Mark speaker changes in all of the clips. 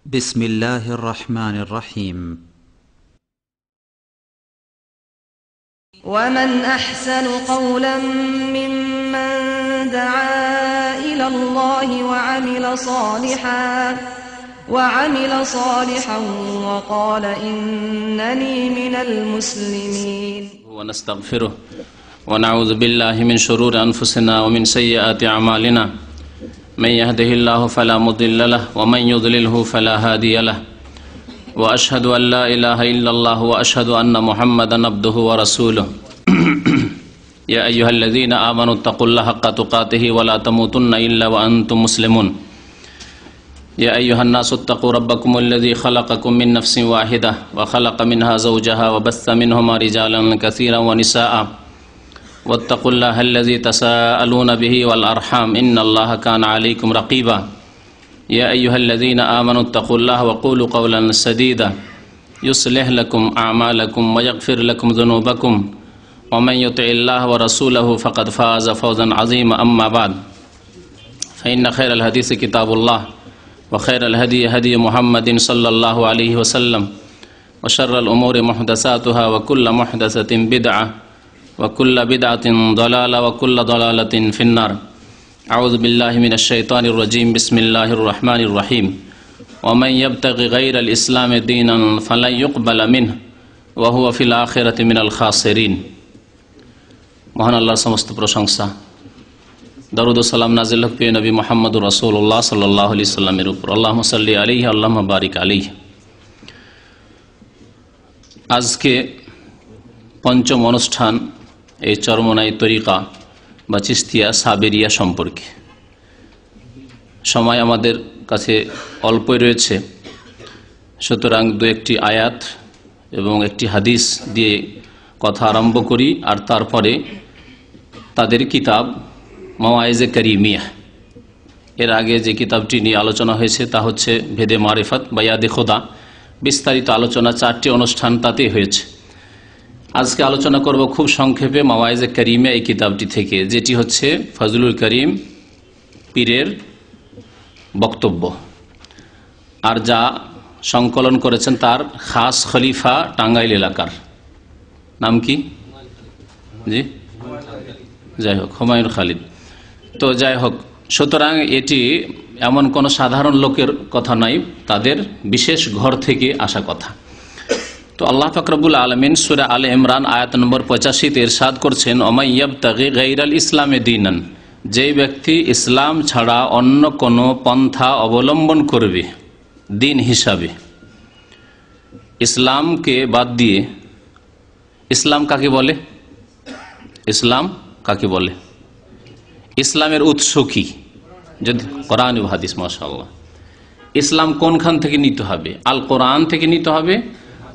Speaker 1: بسم الله الرحمن الرحيم.
Speaker 2: ومن أحسن قولا ممن دعا إلى الله وعمل صالحا وقال إنني من المسلمين.
Speaker 3: ونستغفره ونعوذ بالله من شرور أنفسنا ومن سيئات أعمالنا من يهده الله فلا مضل له ومن يضلله فلا هادي له وأشهد أن لا إله إلا الله وأشهد أن محمدا عبده ورسوله يا أيها الذين آمنوا اتقوا الله حق تقاته ولا تموتن إلا وأنتم مسلمون يا أيها الناس اتقوا ربكم الذي خلقكم من نفس واحدة وخلق منها زوجها وبث منهما رجالا كثيرا ونساء واتقوا الله الذي تساءلون به والأرحام إن الله كان عليكم رقيبا يا أيها الذين آمنوا اتقوا الله وقولوا قولا سديدا يصلح لكم أعمالكم ويغفر لكم ذنوبكم ومن يطع الله ورسوله فقد فاز فوزا عظيما أما بعد فإن خير الحديث كتاب الله وخير الهدي هدي محمد صلى الله عليه وسلم وشر الأمور محدثاتها وكل محدثة بدعة وكل بدعة ضلالة وكل ضلالة في النار. أعوذ بالله من الشيطان الرجيم. بسم الله الرحمن الرحيم. ومن يبتغي غير الإسلام دينا فلن يقبل منه وهو في الآخرة من الخاسرين. মহান আল্লাহর সমস্ত প্রশংসা, দরুদ ও সালাম নাজিল হোক প্রিয় নবী মুহাম্মদুর রাসূলুল্লাহ সাল্লাল্লাহু আলাইহি সাল্লামের উপর। আল্লাহুম্মা সাল্লি আলাইহি আল্লাহুম্মা বারিক আলাইহি। আজকে পঞ্চম অনুষ্ঠান এই চরমনাই তরিকা বা চিস্তিয়া সাবেরিয়া সম্পর্কে। সময় আমাদের কাছে অল্পই রয়েছে, সুতরাং দু একটি আয়াত এবং একটি হাদিস দিয়ে কথা আরম্ভ করি, আর তারপরে তাদের কিতাব মাওয়াইজে কারিমিয়া, এর আগে যে কিতাবটি নিয়ে আলোচনা হয়েছে তা হচ্ছে ভেদে মারিফত বা ইয়াদে খোদা। বিস্তারিত আলোচনা 4টি অনুষ্ঠান তাতে হয়েছে। আজকে আলোচনা করব খুব সংক্ষেপে মাওয়াইজে কারিমিয়া এই কিতাবটি থেকে, যেটি হচ্ছে ফজলুল করিম পীরের বক্তব্য, আর যা সংকলন করেছেন তার খাস খলিফা টাঙ্গাইল এলাকার নাম কি? জি, যাই হোক, হুমায়ুন খালিদ। তো যাই হোক, সুতরাং এটি এমন কোনো সাধারণ লোকের কথা নয়, তাদের বিশেষ ঘর থেকে আসা কথা। তো আল্লাহ পাক রব্বুল আলামিন সূরা আলে ইমরান আয়াত নম্বর 85 ইরশাদ করছেন, ওমাই ইয়াবতাগি গায়রাল ইসলামে দীনান, যে ব্যক্তি ইসলাম ছাড়া অন্য কোনো পন্থা অবলম্বন করবে দিন হিসাবে, ইসলামকে বাদ দিয়ে। ইসলাম কাকে বলে? ইসলাম কাকে বলে? ইসলামের উৎস কি? যদি কোরআন ও হাদিস। মাশাআল্লাহ। ইসলাম কোনখান থেকে নিতে হবে? আল কোরআন থেকে নিতে হবে,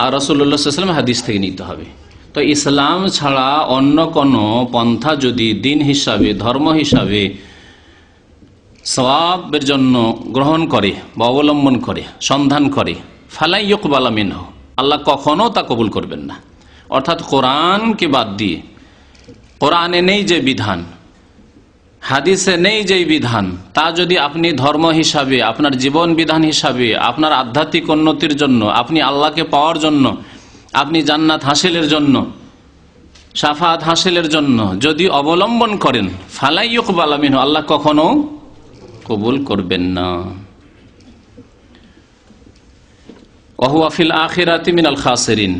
Speaker 3: আর রাসূলুল্লাহ সাল্লাল্লাহু আলাইহি ওয়াসাল্লাম হাদিস থেকে নিতে হবে। তো ইসলাম ছাড়া অন্য কোনো পন্থা যদি দিন হিসাবে, ধর্ম হিসাবে সওয়াবের জন্য গ্রহণ করে বা অবলম্বন করে, সন্ধান করে, ফালাই ইউকবালা মিনহু, আল্লাহ কখনো তা কবুল করবেন না। অর্থাৎ কোরআনকে বাদ দিয়ে, কোরআনে নেই যে বিধান, হাদিসে নেই যে বিধান, তা যদি আপনি ধর্ম হিসাবে, আপনার জীবন বিধান হিসাবে, আপনার আধ্যাত্মিক উন্নতির জন্য, আপনি আল্লাহকে পাওয়ার জন্য, আপনি জান্নাত হাসিলের জন্য, শাফাত হাসিলের জন্য যদি অবলম্বন করেন, ফালাই ইউকবালা মিনহু, আল্লাহ কখনো কবুল করবেন না। ওয়া হুয়া ফিল আখিরাতি মিনাল খাসিরিন,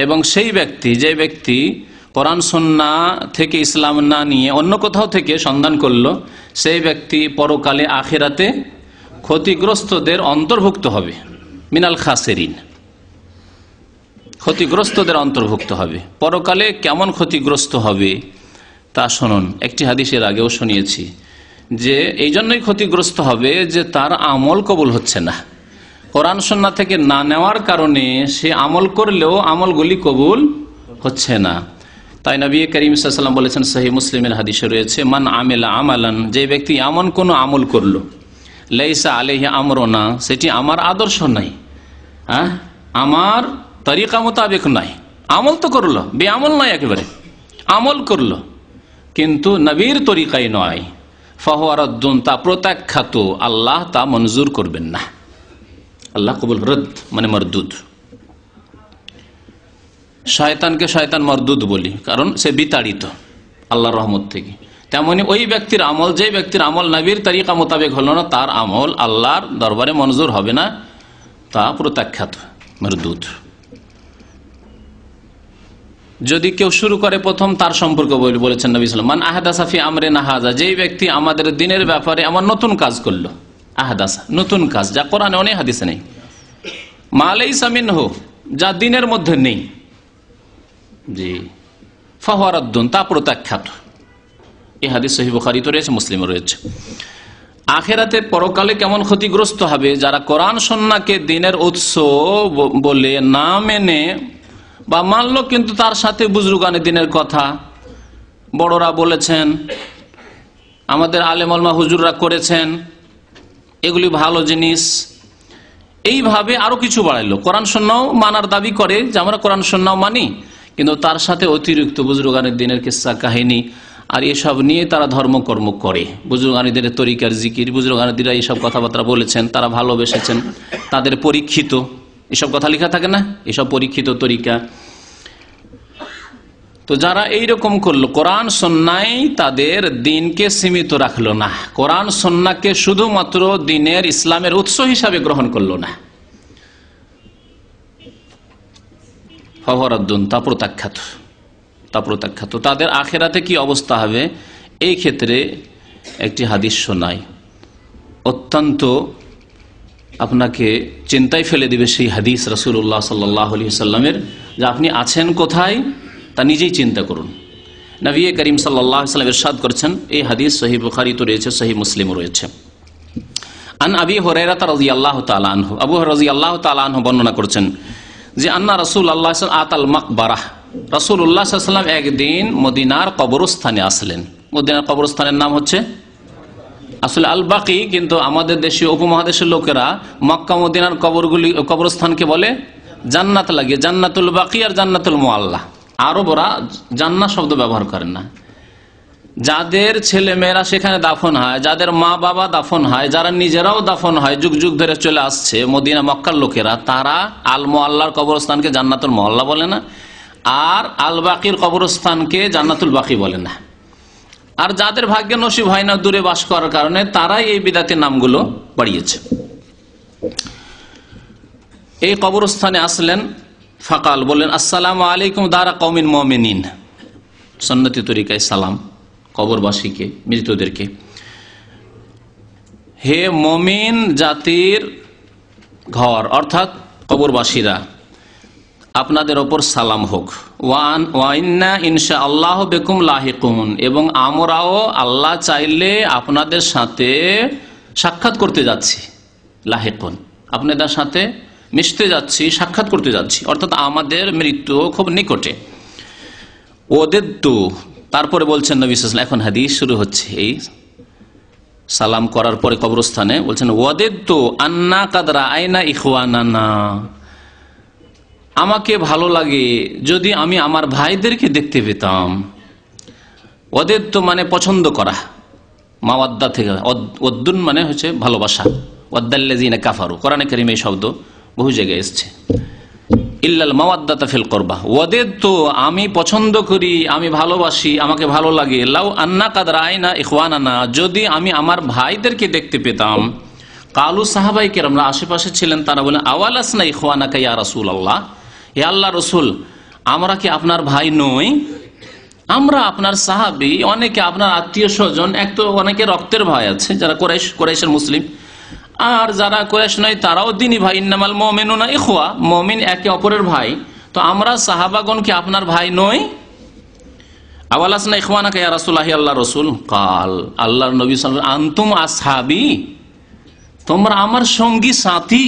Speaker 3: এবং সেই ব্যক্তি, যে ব্যক্তি কোরআন সুন্নাহ থেকে ইসলাম না নিয়ে অন্য কোথাও থেকে সন্ধান করলো, সেই ব্যক্তি পরকালে আখিরাতে ক্ষতিগ্রস্তদের অন্তর্ভুক্ত হবে। মিনাল খাসিরিন, ক্ষতিগ্রস্তদের অন্তর্ভুক্ত হবে। পরকালে কেমন ক্ষতিগ্রস্ত হবে তা শুনুন। একটি হাদিসের আগেও শুনিয়েছি যে এই জন্যই ক্ষতিগ্রস্ত হবে যে তার আমল কবুল হচ্ছে না। কোরআন সুন্নাহ থেকে না নেওয়ার কারণে সে আমল করলেও আমলগুলি কবুল হচ্ছে না। তাই নবী করিম সাল্লাল্লাহু আলাইহি ওয়াসাল্লাম বলেছেন, সহিহ মুসলিমের হাদিসে রয়েছে, মান আমিলা আমালান, যে ব্যক্তি এমন কোনো আমল করলো, লাইসা আলাইহি আমরুনা, সেটি আমার আদর্শ নাই, আমার তরিকা মোতাবেক নাই, আমল তো করলো, বেআমল নয়, একেবারে আমল করলো কিন্তু নবীর তরিকায় নয়, ফাহুয়া রাদ্দুন, তা প্রত্যাখ্যাত, আল্লাহ তা মঞ্জুর করবেন না। আল্লাহ কবুল, রদ মানে মরদুদ। শয়তানকে শয়তান মরদুদ বলি, কারণ সে বিতাড়িত আল্লাহর রহমত থেকে। তেমনি ওই ব্যক্তির আমল, যে ব্যক্তির আমল নবীর তরিকা মোতাবেক হলো না, তার আমল আল্লাহর দরবারে মঞ্জুর হবে না, তা প্রত্যাখ্যাত, মরদুদ। যদি কেউ শুরু করে প্রথম, তার সম্পর্কে বলেছেন নবী সাল্লাল্লাহু আলাইহি ওয়াসাল্লাম, মান আহদাসা ফি আমরিনা হাযা, যেই ব্যক্তি আমাদের দিনের ব্যাপারে আমার নতুন কাজ করলো, আহদাসা নতুন কাজ, যা কোরআনে অনেক হাদিসে নেই, মা লাইসা মিনহু, যা দিনের মধ্যে নেই, জি, ফাহুয়া রাদ্দুন, তা প্রত্যাখ্যাত। এই হাদিস সহিহ বুখারীতে রয়েছে, মুসলিমে রয়েছে। আখিরাতে পরকালে কেমন ক্ষতিগ্রস্ত হবে যারা কোরআন সুন্নাহকে দিনের উৎস বলে না মেনে, বা মানলো কিন্তু তার সাথে বুজরুগানে দিনের কথা বড়রা বলেছেন, আমাদের আলেম ওলামা হুজুররা করেছেন, এগুলি ভালো জিনিস, এইভাবে আরো কিছু বাড়াইলো। কোরআন সুন্নাহ মানার দাবি করে যে আমরা কোরআন সুন্নাহ মানি, কিন্তু তার সাথে অতিরিক্ত বুজরুগানের দিনের কিস্সা কাহিনী আর এসব নিয়ে তারা ধর্মকর্ম করে। বুজরুগানীদের তরিকার জিকির, বুজরুগানীরা এইসব কথাবার্তা বলেছেন, তারা ভালোবেসেছেন, তাদের পরীক্ষিত, এসব কথা লেখা থাকে না, এসব পরীক্ষিত তরিকা। তো যারা এইরকম করলো, কোরআন সুন্নাহই তাদের দিনকে সীমিত রাখলো না, কোরআন সুন্নাহকে শুধুমাত্র দিনের ইসলামের উৎস হিসাবে গ্রহণ করলো না, ফাহুয়ারাদ্দুন, তা প্রত্যাখ্যাত, তা প্রত্যাখ্যাত। তাদের আখিরাতে কি অবস্থা হবে, এই ক্ষেত্রে একটি হাদিস শোনাই, অত্যন্ত আপনাকে চিন্তায় ফেলে দিবে সেই হাদিস রাসূলুল্লাহ সাল্লাল্লাহু আলাইহি ওয়াসাল্লামের, যে আপনি আছেন কোথায় তা নিজেই চিন্তা করুন। নবী করিম সাল্লাল্লাহু আলাইহি ওয়াসাল্লাম ইরশাদ করেছেন, এই হাদিস সহিহ বুখারীতে রয়েছে, সহিহ মুসলিমে রয়েছে। আন আবি হুরায়রা রাদিয়াল্লাহু তাআলা আনহু, আবু হুরায়রা রাদিয়াল্লাহু তাআলা আনহু বর্ণনা করেছেন যে আন্না রাসূলুল্লাহ সাল্লাল্লাহু আলাইহি ওয়াসাল্লাম আতাল মাকবারাহ, রাসূলুল্লাহ সাল্লাল্লাহু আলাইহি ওয়াসাল্লাম একদিন মদিনার কবরস্থানে আসলেন। মদিনার কবরস্থানের নাম হচ্ছে আসলে আল বাকি, কিন্তু আমাদের দেশীয় উপমহাদেশের লোকেরা মক্কা মদিনার কবরস্থানকে বলে জান্নাত লাগিয়ে, জান্নাতুল বাকি আর জান্নাতুল মুআল্লা। আরবরা জান্নাত শব্দ ব্যবহার করেন না। যাদের ছেলে মেয়েরা সেখানে দাফন হয়, যাদের মা বাবা দাফন হয়, যারা নিজেরাও দাফন হয়, যুগ যুগ ধরে চলে আসছে মদিনা মক্কার লোকেরা, তারা আল মুআল্লার কবরস্থানকে জান্নাতুল মুআল্লা বলে না, আর আল বাকির কবরস্থানকে জান্নাতুল বাকি বলে না। আর যাদের ভাগ্যে নসিব হয় না দূরে বাস করার কারণে, তারাই এই বিদাতের নামগুলো বাড়িয়েছে। এই কবরস্থানে আসলেন, ফাকাল, বললেন আসসালামু আলাইকুম দারা কওমিন মুমিনিন, সুন্নতি তরিকায় সালাম কবরবাসীকে, মৃতদেরকে, হে মুমিন জাতির ঘর অর্থাৎ কবরবাসীরা, আপনাদের ওপর সালাম হোক। ওয়া ইন্না ইনশাআল্লাহু বিকুম লাহিকুন, এবং আমরাও আল্লাহ চাইলে আপনাদের সাথে সাক্ষাৎ করতে যাচ্ছি। লাহিকুন, আপনাদের সাথে মিশতে যাচ্ছি, সাক্ষাৎ করতে যাচ্ছি, অর্থাৎ আমাদের মৃত্যু খুব নিকটে। ওদেদ্দু, তারপরে বলছেন নবী সাল্লাল্লাহু আলাইহি ওয়াসাল্লাম, এখন হাদিস শুরু হচ্ছে, এই সালাম করার পরে কবরস্থানে বলছেন, ওদেদ্দু আন্না কাদ রাআইনা ইখওয়ানানা, আমাকে ভালো লাগে যদি আমি আমার ভাইদেরকে দেখতে পেতাম। ওদেদ্দু মানে পছন্দ করা, মাওয়াদ্দা থেকে, ওদ্দুন মানে হচ্ছে ভালোবাসা, ওয়াদ্দাল্লাযিনা কাফারু, কোরআনে কারীমে এই শব্দ বহু জায়গায় এসেছে, ইল্লাল মাওয়াদ্দাতা ফিল কুরবা। ওয়াদেদ্দু, আমি পছন্দ করি, আমি ভালোবাসি, আমাকে ভালো লাগে, লাউ আন্না কাদ রাআইনা ইখওয়ানানা, যদি আমি আমার ভাইদেরকে দেখতে পেতাম। কালু, সাহাবায়ে কেরামরা আশেপাশে ছিলেন, তারা বলেন, আওয়ালাসনা ইখওয়ানাকা ইয়া রাসূলুল্লাহ, হে আল্লাহ রসুল, আমরা কি আপনার ভাই নই? আমরা আপনার সাহাবী, অনেকে আপনার আত্মীয় স্বজন, এক তো অনেকে রক্তের ভাই আছে যারা কুরাইশের মুসলিম, আর যারা কুরাইশ নয় তারাও দিনী ভাই। ইন্নামাল মুমিনুনা ইখওয়া, মুমিন একে অপরের ভাই, তো আমরা সাহাবাগণ কি আপনার ভাই নই? আওয়ালাসনা ইখওয়ানাকা ইয়া রাসূলুল্লাহ, হে আল্লাহ রসুল। কাল, আল্লাহর নবী সাল্লাল্লাহু আলাইহি ওয়াসাল্লাম, আনতুম আসহাবী, তোমরা আমার সঙ্গী সাথী,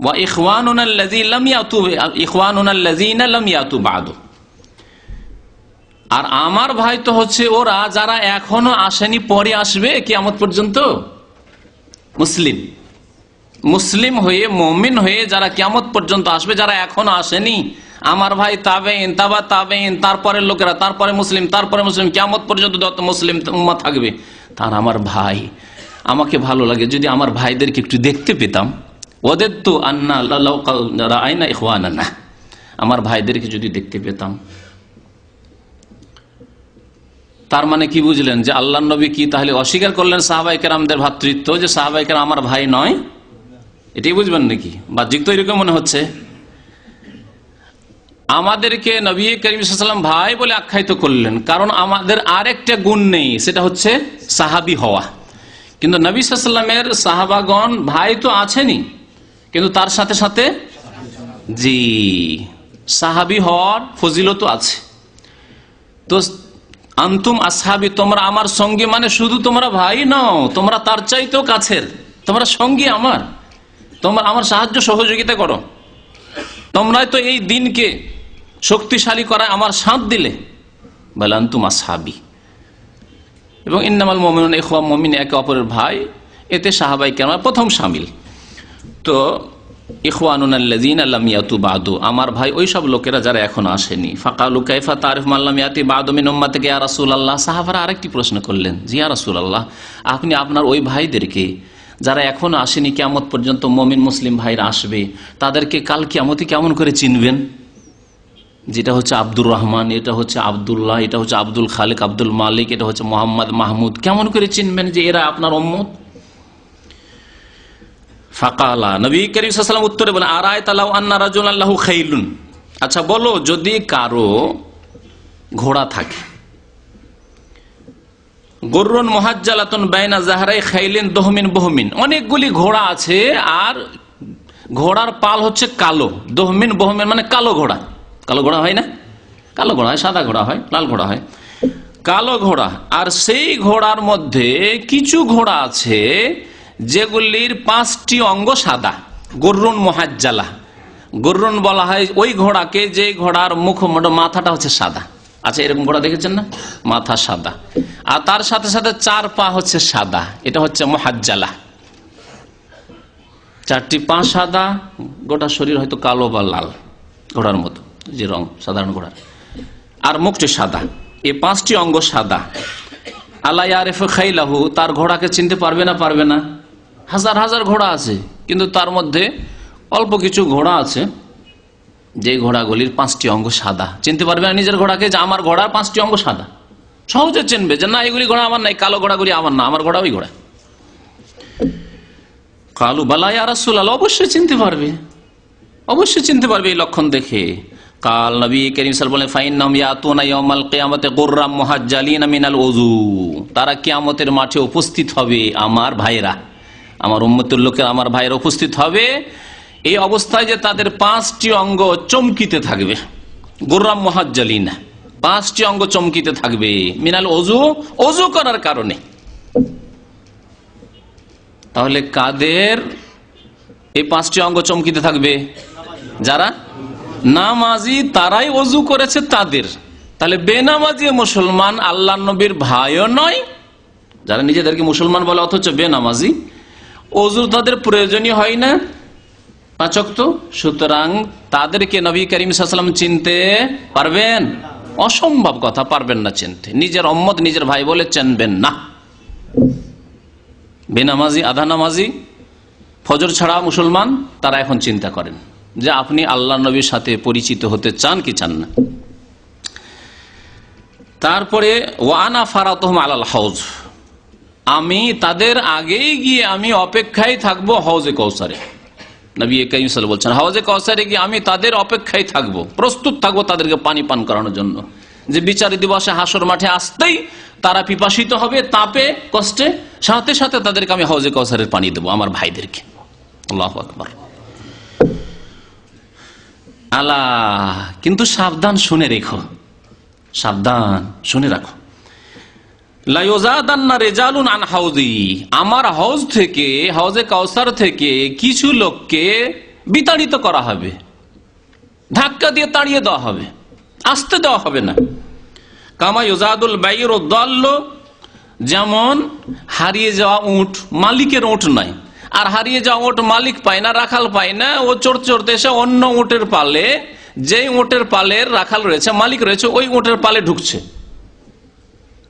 Speaker 3: ওয়া ইখওয়ানুনা আল্লাযীনা লাম ইয়াতু বাদু, আর আমার ভাই তো হচ্ছে ওরা যারা এখনো আসেনি, পরে আসবে কিয়ামত পর্যন্ত। মুসলিম, মুসলিম হয়ে, মুমিন হয়ে যারা কিয়ামত পর্যন্ত আসবে, যারা এখনো আসেনি, আমার ভাই তাবেইন, তাবা তাবেইন, তারপরের লোকেরা, তারপরে মুসলিম, তারপরে মুসলিম, কিয়ামত পর্যন্ত যত মুসলিম উম্মাহ থাকবে, তারা আমার ভাই। আমাকে ভালো লাগে যদি আমার ভাইদেরকে একটু দেখতে পেতাম। ওয়াদাদতু আন্না লাউ রাআইনা ইখওয়ানানা, আমার ভাইদেরকে যদি দেখতে পেতাম। তার মানে কি বুঝলেন যে আল্লাহর নবী কি তাহলে অস্বীকার করলেন সাহাবায়ে কেরামদের ভ্রাতৃত্ব, যে সাহাবায়ে কেরাম আমার ভাই নয়? এটাই বুঝবেন নাকি? বাহ্যিক তো এরকম মনে হচ্ছে। আমাদেরকে নবী করিম সাল্লাল্লাহু আলাইহি ওয়াসাল্লাম ভাই বলে আখ্যায়িত করলেন, কারণ আমাদের আরেকটা গুণ নেই, সেটা হচ্ছে সাহাবী হওয়া। কিন্তু নবী সাল্লাল্লাহু আলাইহি ওয়াসাল্লামের সাহাবাগণ ভাই তো আছেনই, কিন্তু তার সাথে সাথে জি সাহাবী হওয়ার ফজিলত আছে। তো আনতুম আসহাবি, তোমরা আমার সঙ্গী, মানে শুধু তোমরা ভাই নও, তোমরা তার চাইতেও কাছের, তোমরা সঙ্গী আমার, তোমরা আমার সাহায্য সহযোগিতা করো, তোমরাই তো এই দিনকে শক্তিশালী করায় আমার সাথ দিলে। বলে আনতুম আসহাবি। এবং ইন্নামাল মুমিনুনা ইখওয়া, মুমিন একে অপরের ভাই, এতে সাহাবায়ে কেরাম প্রথম শামিল। তো ইখওয়ানুনা আল্লাযীনা লাম ইয়াতু বাদু, আমার ভাই ওই সব লোকেরা যারা এখন আসেনি। ফাকালু কাইফা তারিফ মান লাম ইয়াতি বাদু মিন উম্মাতিকা ইয়া রাসূলুল্লাহ, সাহাবারা আরেকটি প্রশ্ন করলেন, জি ইয়া রাসূলুল্লাহ, আপনি আপনার ওই ভাইদেরকে যারা এখনো আসেনি, কিয়ামত পর্যন্ত মুমিন মুসলিম ভাইরা আসবে, তাদেরকে কাল কিয়ামতে কেমন করে চিনবেন? যেটা হচ্ছে আব্দুর রহমান, এটা হচ্ছে আব্দুল্লাহ, এটা হচ্ছে আব্দুল খালিক, আব্দুল মালিক, এটা হচ্ছে মোহাম্মদ মাহমুদ, কেমন করে চিনবেন যে এরা আপনার উম্মত? ফাকালা, নবী করিম সাল্লাল্লাহু আলাইহি ওয়াসাল্লাম উত্তরে বলেন, আরাআইতা লাউ আন্না রাজুলান লাহু খাইলুন, আচ্ছা বলো, যদি কারো ঘোড়া থাকে, গররুন মুহাজ্জালাতুন বাইনা যাহরাই খাইলিন দহমিন বহমিন, অনেকগুলি ঘোড়া আছে আর ঘোড়ার পাল হচ্ছে কালো, দহমিন বহমিন মানে কালো ঘোড়া। কালো ঘোড়া হয় না? কালো ঘোড়া হয়, সাদা ঘোড়া হয়, লাল ঘোড়া হয়, কালো ঘোড়া। আর সেই ঘোড়ার মধ্যে কিছু ঘোড়া আছে যেগুলির 5টি অঙ্গ সাদা, গররুন মুহাজ্জালা। গররুন বলা হয় ওই ঘোড়াকে যে ঘোড়ার মাথাটা হচ্ছে সাদা। আচ্ছা, এরকম ঘোড়া দেখেছেন না? মাথা সাদা, আর তার সাথে সাথে 4 পা হচ্ছে সাদা, এটা হচ্ছে মুহাজ্জালা। 4টি পা সাদা, গোটা শরীর হয়তো কালো বা লাল, ঘোড়ার মতো যে রং সাধারণ ঘোড়ার, আর মুখটি সাদা, এই 5টি অঙ্গ সাদা। আলা ইয়ারিফু খাইলাহু, তার ঘোড়াকে চিনতে পারবে না? পারবে না। হাজার হাজার ঘোড়া আছে, কিন্তু তার মধ্যে অল্প কিছু ঘোড়া আছে যে ঘোড়াগুলির 5টি অঙ্গ সাদা। চিনতে পারবে না নিজের ঘোড়াকে যে আমার ঘোড়ার 5টি অঙ্গ সাদা? সহজে চিনবে যে না, এগুলি ঘোড়া আমার নাই, কালো ঘোড়াগুলি আমার না, আমার ঘোড়া ওই ঘোড়া। কালু বালা ইয়া রাসূলুল্লাহ, অবশ্যই চিনতে পারবে, অবশ্যই চিনতে পারবে এই লক্ষণ দেখে। কাল নবী করিম সাল্লাল্লাহু আলাইহি ওয়াসাল্লাম বলেন, ফাইন্নাহুম ইয়াতুনা ইয়াওমাল কিয়ামাতি গুররাম মুহাজ্জালিনা মিনাল উযু, তারা কিয়ামতের মাঠে উপস্থিত হবে, আমার ভাইরা, আমার উম্মতের লোকের, আমার ভাইরা উপস্থিত হবে এই অবস্থায় যে তাদের 5টি অঙ্গ চমকিতে থাকবে। গুররাম মুহাজ্জালিনা, 5টি অঙ্গ চমকিতে থাকবে, মিনাল উযু, ওযু করার কারণে। তাহলে কাদের এই 5টি অঙ্গ চমকিতে থাকবে? যারা নামাজি, তারাই ওযু করেছে তাদের। তাহলে বেনামাজি মুসলমান আল্লাহর নবীর ভাইও নয়, যারা নিজেদেরকে মুসলমান বলে অথচ বেনামাজি, ওযু তাদের প্রয়োজনীয় হয় না 5 ওয়াক্ত, সুতরাং তাদেরকে নবী করিম সাল্লাল্লাহু আলাইহি ওয়াসাল্লাম চিনতে পারবেন? অসম্ভব কথা, পারবেন না চিনতে। নিজের উম্মত নিজের ভাই বলে চিনবেন না। বেনামাজি, আধা নামাজি, ফজর ছাড়া মুসলমান, তারা এখন চিন্তা করেন যে আপনি আল্লাহ নবীর সাথে পরিচিত হতে চান কি চান না। তারপরে ওয়ানা ফারাতুহুম আলাল হাউজ, আমি তাদের আগেই গিয়ে আমি অপেক্ষায় থাকবো হাউজে কাউসারে। নবী করিম সাল্লাল্লাহু আলাইহি ওয়াসাল্লাম বলছেন, হাউজে কাউসারে গিয়ে আমি তাদের অপেক্ষায় থাকবো, প্রস্তুত থাকবো তাদেরকে পানি পান করানোর জন্য, যে বিচার দিবসে হাসর মাঠে আসতেই তারা পিপাসিত হবে, তাপে কষ্টে, সাথে সাথে তাদেরকে আমি হাউজে কাউসারের পানি দেবো, আমার ভাইদেরকে। আল্লাহু আকবার। আল্লাহ, কিন্তু সাবধান, শুনে রেখো, সাবধান শুনে রাখো। লা ইউযাদান্না রিজালুন আন হাউজি, আমার হাউজ থেকে, হাউজে কাউসার থেকে কিছু লোককে বিতাড়িত করা হবে, ধাক্কা দিয়ে তাড়িয়ে দেওয়া হবে, আসতে দেওয়া হবে না। কামা ইউযাদুল বাইরু দাল্ল, যেমন হারিয়ে যাওয়া উট, মালিকের উট নাই, আর হারিয়ে যাওয়া উট মালিক পায় না, রাখাল পায় না, ও চড়তে চড়তে এসে অন্য উটের পালে, যেই উটের পালের রাখাল রয়েছে, মালিক রয়েছে, ওই উটের পালে ঢুকছে।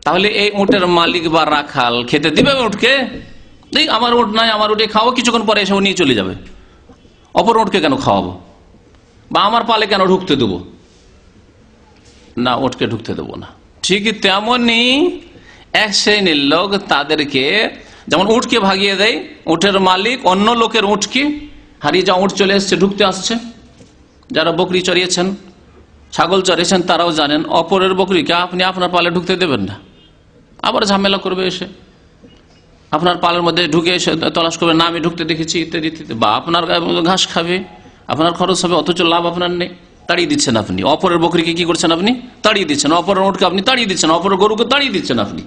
Speaker 3: তাহলে এই উটের মালিক বা রাখাল খেতে দিবে উটকে? আমার উট নাই, আমার উঠে খাও, কিছুক্ষণ পরে এসে ও নিয়ে চলে যাবে, অপর উটকে কেন খাওয়াবো, বা আমার পালে কেন ঢুকতে দেবো না, উটকে ঢুকতে দেবো না। ঠিক তেমনি এক শ্রেণীর লোক তাদেরকে, যেমন উটকে ভাগিয়ে দেয়, উটের মালিক অন্য লোকের উটকে হারিয়ে যাওয়া উট চলে এসছে, ঢুকতে আসছে। যারা বকরি চড়িয়েছেন, ছাগল চড়িয়েছেন, তারাও জানেন অপরের বকরিকে আপনি আপনার পালে ঢুকতে দেবেন না, আবার ঝামেলা করবে, এসে আপনার পালের মধ্যে ঢুকে এসে তলাশ করবে, না আমি ঢুকতে দেখেছি ইত্যাদি ইত্যাদি, বা আপনার ঘাস খাবে, আপনার খরচ হবে, অথচ লাভ আপনার নেই, তাড়িয়ে দিচ্ছেন আপনি। অপরের বকরিকে কি করছেন আপনি? তাড়িয়ে দিচ্ছেন। অপরের উটকে আপনি তাড়িয়ে দিচ্ছেন, অপরের গরুকে তাড়িয়ে দিচ্ছেন আপনি।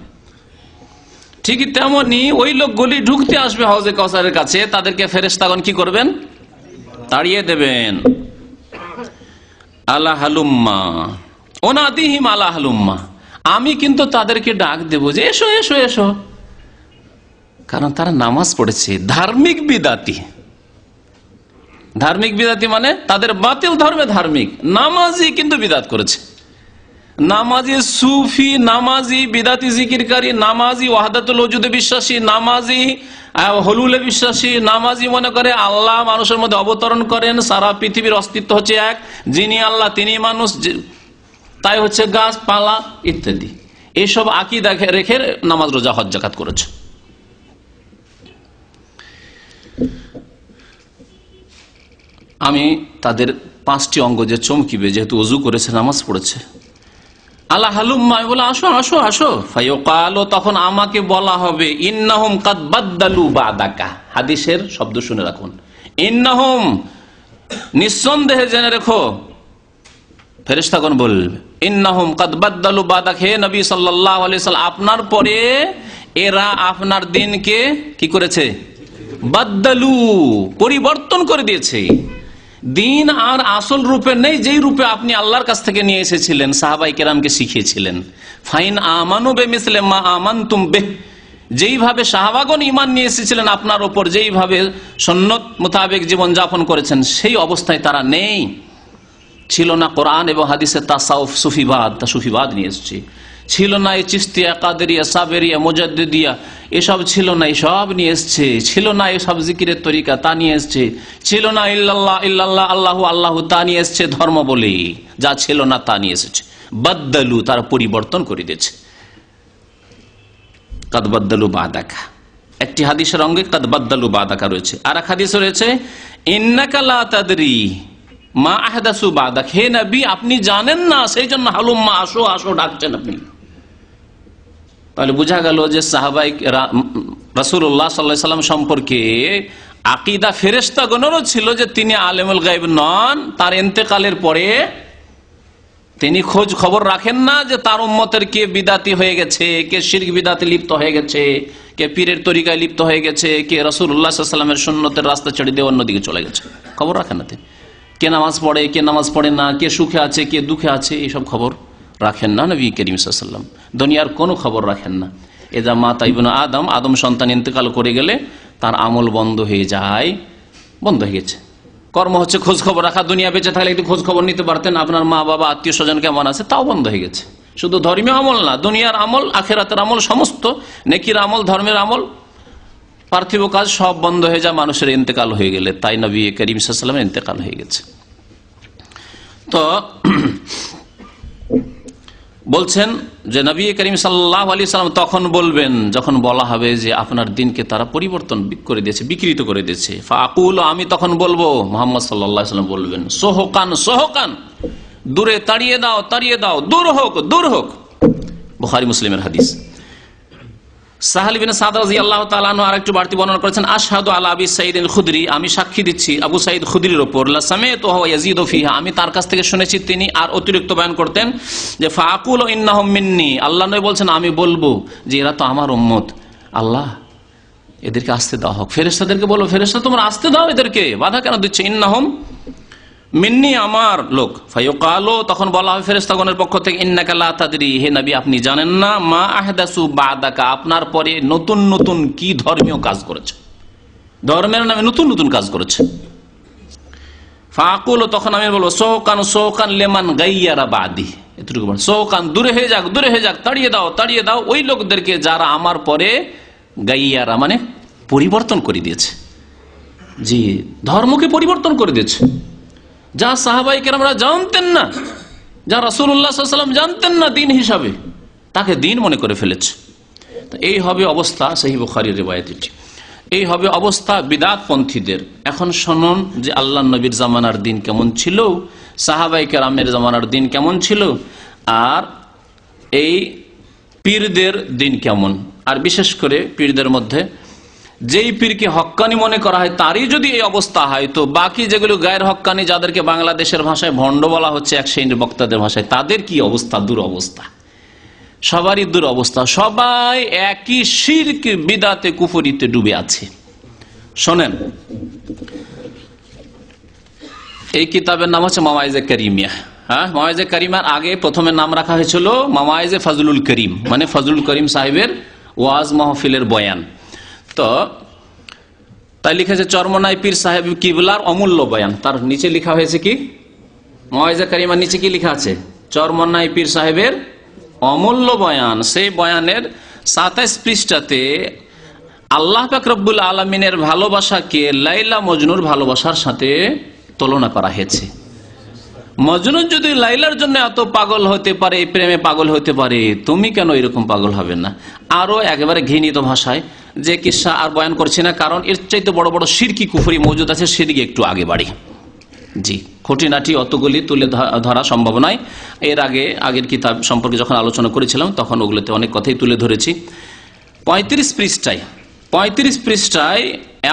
Speaker 3: ঠিক তেমনি ওই লোকগুলি ঢুকতে আসবে হাউজে কাউসারের কাছে, তাদেরকে ফেরেশতাগণ কি করবেন? তাড়িয়ে দেবেন। আলা হালুম্মা ওনাদিহিম আলা হালুম্মা, আমি কিন্তু তাদেরকে ডাক দেব যে এসো এসো এসো, কারণ তারা নামাজ পড়েছে। ধার্মিক বিদাতি, ধার্মিক বিদাতি মানে তাদের বাতিল ধর্মে ধার্মিক, নামাজি কিন্তু বিদাত করেছে। নামাজি সুফি, নামাজি বিদাতি জিকিরকারী, নামাজি ওয়াহদাতুল ওজুদে বিশ্বাসী, নামাজি হলুলে বিশ্বাসী, নামাজি মনে করে আল্লাহ মানুষের মধ্যে অবতরণ করেন, সারা পৃথিবীর অস্তিত্ব হচ্ছে এক, যিনি আল্লাহ তিনি মানুষ, তাই হচ্ছে গাছপালা ইত্যাদি, এইসব আকীদা রেখে নামাজ রোজা হজ যাকাত করেছে। আমি তাদের 5টি অঙ্গ যে চমকিবে, যেহেতু ওযু করেছে, নামাজ পড়েছে, আলা হালুম্মা, বলে আসো আসো আসো, ফায়ুকালু, তখন আমাকে বলা হবে ইন্নাহুম কাদ বাদদালু বাদাকা। হাদিসের শব্দ শুনে রাখুন, ইন্নাহুম, নিঃসন্দেহে জেনে রেখো, ফেরেশতাগণ বলবে ইন্নাহুম কাদ বাদদালু বাদাকা, হে নবী সাল্লাল্লাহু আলাইহি সাল্লাম, আপনার পরে এরা আপনার দিনকে কি করেছে? বাদদালু, পরিবর্তন করে দিয়েছে। দিন আর আসল রূপে নেই, যেই রূপে আপনি আল্লাহর কাছ থেকে নিয়ে এসেছিলেন, সাহাবাই কেরামকে শিখিয়েছিলেন। ফাইন আমানু বিমিসলি মা আমানতুম বিহ, যেইভাবে সাহাবাগণ ঈমান নিয়ে এসেছিলেন আপনার উপর, যেইভাবে সুন্নাত মোতাবেক জীবন যাপন করেছেন, সেই অবস্থায় তারা নেই। ছিল না কোরআন এবং হাদিসের তাসাউফ, সুফিবাদ নিয়ে এসেছে, ছিল না এই চিশতিয়া, কাদেরিয়া, সাবেরিয়া, মুজাদ্দিদিয়া, এসব ছিল না, এসব নিয়ে এসছে। ছিল না এসব জিকিরের তরিকা, তা নিয়ে এসছে। ছিল না ইল্লাল্লাহ ইল্লাল্লাহ, আল্লাহু আল্লাহু, তা নিয়ে এসছে ধর্ম বলে, যা ছিল না তা নিয়ে এসেছে। বাদদালু, তারা পরিবর্তন করে দিয়েছে। কাদ বাদদালু বাদাকা, একটি হাদিসের অঙ্গে কাদ বাদদালু বাদাকা রয়েছে। আর এক হাদিসে রয়েছে ইন্নাকা লা তাদরি মা আহদাসু বাদাক, হে নবী আপনি জানেন না, সেই জন্য হালুম্মা, আসো আসো ডাকছেন আপনি। তাহলে বোঝা গেল যে সাহাবাই রাসূলুল্লাহ সাল্লাল্লাহু আলাইহি সাল্লাম সম্পর্কে আকীদা ফেরেশতাগণেরও ছিল যে তিনি আলেমুল গায়ব নন। তার ইন্তেকালের পরে তিনি খোঁজ খবর রাখেন না যে তার উম্মতের কে বিদাতি হয়ে গেছে, কে শিরক বিদাতে লিপ্ত হয়ে গেছে, কে পীরের তরিকায় লিপ্ত হয়ে গেছে, কে রাসূলুল্লাহ সাল্লাল্লাহু আলাইহি সাল্লামের সুন্নতের রাস্তা ছেড়ে দিয়ে অন্যদিকে চলে গেছে। খবর রাখেন না তিনি। কে নামাজ পড়ে, কে নামাজ পড়ে না, কে সুখে আছে, কে দুঃখে আছে, এইসব খবর রাখেন না নবী করিম সাল্লাল্লাহু আলাইহি ওয়াসাল্লাম। দুনিয়ার কোনো খবর রাখেন না। এজা মাতা ইবনে আদম সন্তান ইন্তেকাল করে গেলে তার আমল বন্ধ হয়ে যায়, বন্ধ হয়ে গেছে। কর্ম হচ্ছে খোঁজ খবর রাখা, দুনিয়া বেঁচে থাকলে একটু খোঁজ খবর নিতে পারতেন, আপনার মা বাবা আত্মীয় স্বজন কেমন আছে, তাও বন্ধ হয়ে গেছে। শুধু ধর্মীয় আমল না, দুনিয়ার আমল, আখিরাতের আমল, সমস্ত নেকির আমল, ধর্মের আমল, পার্থিব কাজ সব বন্ধ হয়ে যায় মানুষের ইন্তেকাল হয়ে গেলে। তাই নবী করিম সাল্লাল্লাহু আলাইহি ওয়াসাল্লামের ইন্তেকাল হয়ে গেছে। তো বলছেন যে নবী করিম সাল্লাল্লাহু আলাইহি ওয়াসাল্লাম তখন বলবেন, যখন বলা হবে যে আপনার দিনকে তারা পরিবর্তন করে দিয়েছে, বিকৃত করে দিয়েছে, ফাকুল, আমি তখন বলবো, মুহাম্মদ সাল্লাল্লাহু আলাইহি ওয়াসাল্লাম বলবেন, সোহকান সোহকান, দূরে তাড়িয়ে দাও তাড়িয়ে দাও, দূর হোক দূর হোক। বুখারী মুসলিমের হাদিস। সাহাল ইবনে সাদ রাদিয়াল্লাহু তাআলা আনহু আরেকটু বাড়তি বর্ণনা করেছেন, আশহাদু আলা আবি সাঈদ আল খুদরি, আমি সাক্ষী দিচ্ছি আবু সাঈদ খুদরির উপর, লা সামিআতু ওয়া ইয়াজিদু ফিহা, আমি তার কাছ থেকে শুনেছি তিনি আর অতিরিক্ত বয়ান করতেন যে ফাকুলু ইন্নাহুম মিন্নি, আল্লাহ নবী বলছেন আমি বলবো যে এরা তো আমার উম্মত, আল্লাহ এদেরকে আসতে দাও হোক। ফেরেশতাদেরকে বলো, ফেরেশতা তোমরা আসতে দাও, এদেরকে বাধা কেন দিচ্ছে? ইন্নাহুম মিন্নি, আমার লোক। ফায়ুকালু, তখন বলা হবে ফেরেশতাগণের পক্ষ থেকে, ইন্নাকা লা তাদরি, হে নবী আপনি জানেন না, মা আহদাসু বাদাকা, আপনার পরে নতুন নতুন কি ধর্মীয় কাজ করেছে, ধর্মের নামে নতুন নতুন কাজ করেছে। ফাকুলু, তখন আমি বলবো, সোহকান সোহকান লিমান গায়্যারা বাদি, এতটুকু বল, সোহকান দূরে হয়ে যাক দূরে হয়ে যাক, তাড়িয়ে দাও তাড়িয়ে দাও ওই লোকদেরকে যারা আমার পরে গায়্যারা মানে পরিবর্তন করে দিয়েছে, জি, ধর্মকে পরিবর্তন করে দিয়েছে। যা সাহাবায়ে কেরামরা জানতেন না, যা রাসূলুল্লাহ সাল্লাল্লাহু আলাইহি ওয়াসাল্লাম জানতেন না দিন হিসাবে, তাকে দিন মনে করে ফেলেছে। এই হবে অবস্থা, সহিহ বুখারীর রিওয়ায়াত এটি। এই হবে অবস্থা বিদআতপন্থীদের। এখন শুনুন যে আল্লাহর নবীর জামানার দিন কেমন ছিল, সাহাবায়ে কেরামের জামানার দিন কেমন ছিল, আর এই পীরদের দিন কেমন। আর বিশেষ করে পীরদের মধ্যে যেই পীরকে হক্কানি মনে করা হয় তারই যদি এই অবস্থা হয়, তো বাকি যেগুলো গায়ের হক্কানি, যাদেরকে বাংলাদেশের ভাষায় ভণ্ড বলা হচ্ছে এক শ্রেণীর বক্তাদের ভাষায়, তাদের কি অবস্থা? দুরবস্থা, সবারই দুরবস্থা। সবাই একই শিরক, বিদআতে, কুফরিতে ডুবে আছে। শোনেন, এই কিতাবের নাম হচ্ছে মাওয়াইজে কারিমিয়া। হ্যাঁ, মাওয়াইজে কারিমার আগে প্রথমে নাম রাখা হয়েছিল মাওয়াইজে ফজলুল করিম, মানে ফজলুল করিম সাহেবের ওয়াজ মাহফিলের বয়ান। তো তাই লিখেছে চরমনাই পীর সাহেব কিবলার অমূল্য বয়ান। তার নিচে লেখা হয়েছে কি, মাওয়াইজে কারিমার নিচে কি লেখা আছে? চরমনাই পীর সাহেবের অমূল্য বয়ান। সেই বয়ানের 27 পৃষ্ঠাতে আল্লাহ পাক রব্বুল আলামিনের ভালোবাসাকে লাইলা মজনুর ভালোবাসার সাথে তুলনা করা হয়েছে। মজনু যদি লাইলার জন্য এত পাগল হতে পারে, প্রেমে পাগল হতে পারে, তুমি কেন এরকম পাগল হবে না? আরো একেবারে ঘৃণিত ভাষায় যে কিসা আর বয়ান করছি না, কারণ এর চাইতে বড় বড় শিরকি কুফরি মওজুদ আছে, সেদিকে একটু আগে বাড়ি। জি, খুঁটিনাটি অতগুলি তুলে ধরা সম্ভব নয়। এর আগের কিতাব সম্পর্কে যখন আলোচনা করেছিলাম তখন ওগুলোতে অনেক কথাই তুলে ধরেছি। 35 পৃষ্ঠায়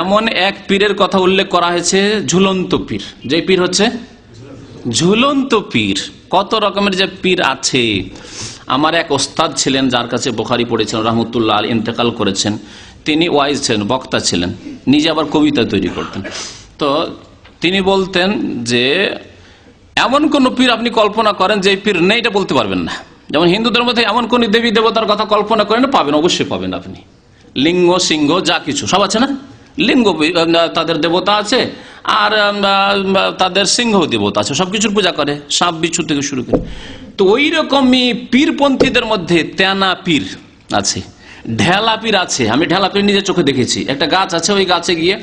Speaker 3: এমন এক পীরের কথা উল্লেখ করা হয়েছে, ঝুলন্ত পীর। যে পীর হচ্ছে ঝুলন্ত পীর। কত রকমের যে পীর আছে। আমার এক ওস্তাদ ছিলেন, যার কাছে বুখারী পড়েছেন, রাহমাতুল্লাহ আলাইহি, ইন্তেকাল করেছেন। তিনি ওয়াইজ ছিলেন, বক্তা ছিলেন, নিজে আবার কবিতা তৈরি করতেন। তো তিনি বলতেন যে এমন কোন পীর আপনি কল্পনা করেন যে পীর নেই, এটা বলতে পারবেন না। যেমন হিন্দুদের মধ্যে এমন কোন দেবী দেবতার কথা কল্পনা করেন, পাবেন, অবশ্যই পাবেন আপনি। লিঙ্গ, সিংহ, যা কিছু সব আছে না। লিঙ্গ তাদের দেবতা আছে, আর তাদের সিংহ দেবতা আছে, সবকিছুর পূজা করে, সাপ বিচ্ছু থেকে শুরু করে। তো ওই রকমই পীরপন্থীদের মধ্যে তেনা পীর আছে, ঢেলা পীর আছে। আমি ঢেলা পীর নিজের চোখে দেখেছি। একটা গাছ আছে, ওই গাছে গিয়ে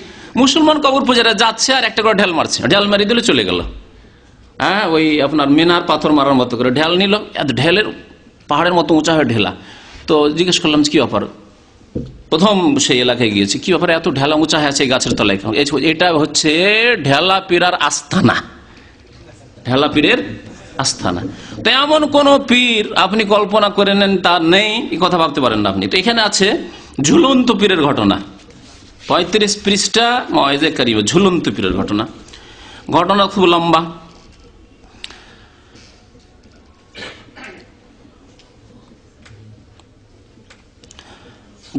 Speaker 3: মুসলমান কবর পূজারা যাচ্ছে আর একটা করে ঢেল মারছে, ঢেল মারি দিলে চলে গেল। হ্যাঁ, ওই আপনার মিনার পাথর মারার মতো করে ঢেল নিল, ঢেলের পাহাড়ের মতো উঁচা হয়ে ঢেলা। তো জিজ্ঞেস করলাম কি ব্যাপার, প্রথম সেই এলাকায় গিয়েছি, কি ব্যাপারে এত ঢেলা উঁচা হয়ে আছে গাছের তলায়? এটা হচ্ছে ঢেলা পীরার আস্থানা, ঢেলা পীরের আস্থানা। তো এমন কোন পীর আপনি কল্পনা করে নেন তার নেই, এই কথা ভাবতে পারেন না আপনি। তো এখানে আছে ঝুলন্ত পীরের ঘটনা। 35 পৃষ্ঠা মাওয়াইজে কারিমা, ঝুলন্ত পীরের ঘটনা। ঘটনা খুব লম্বা।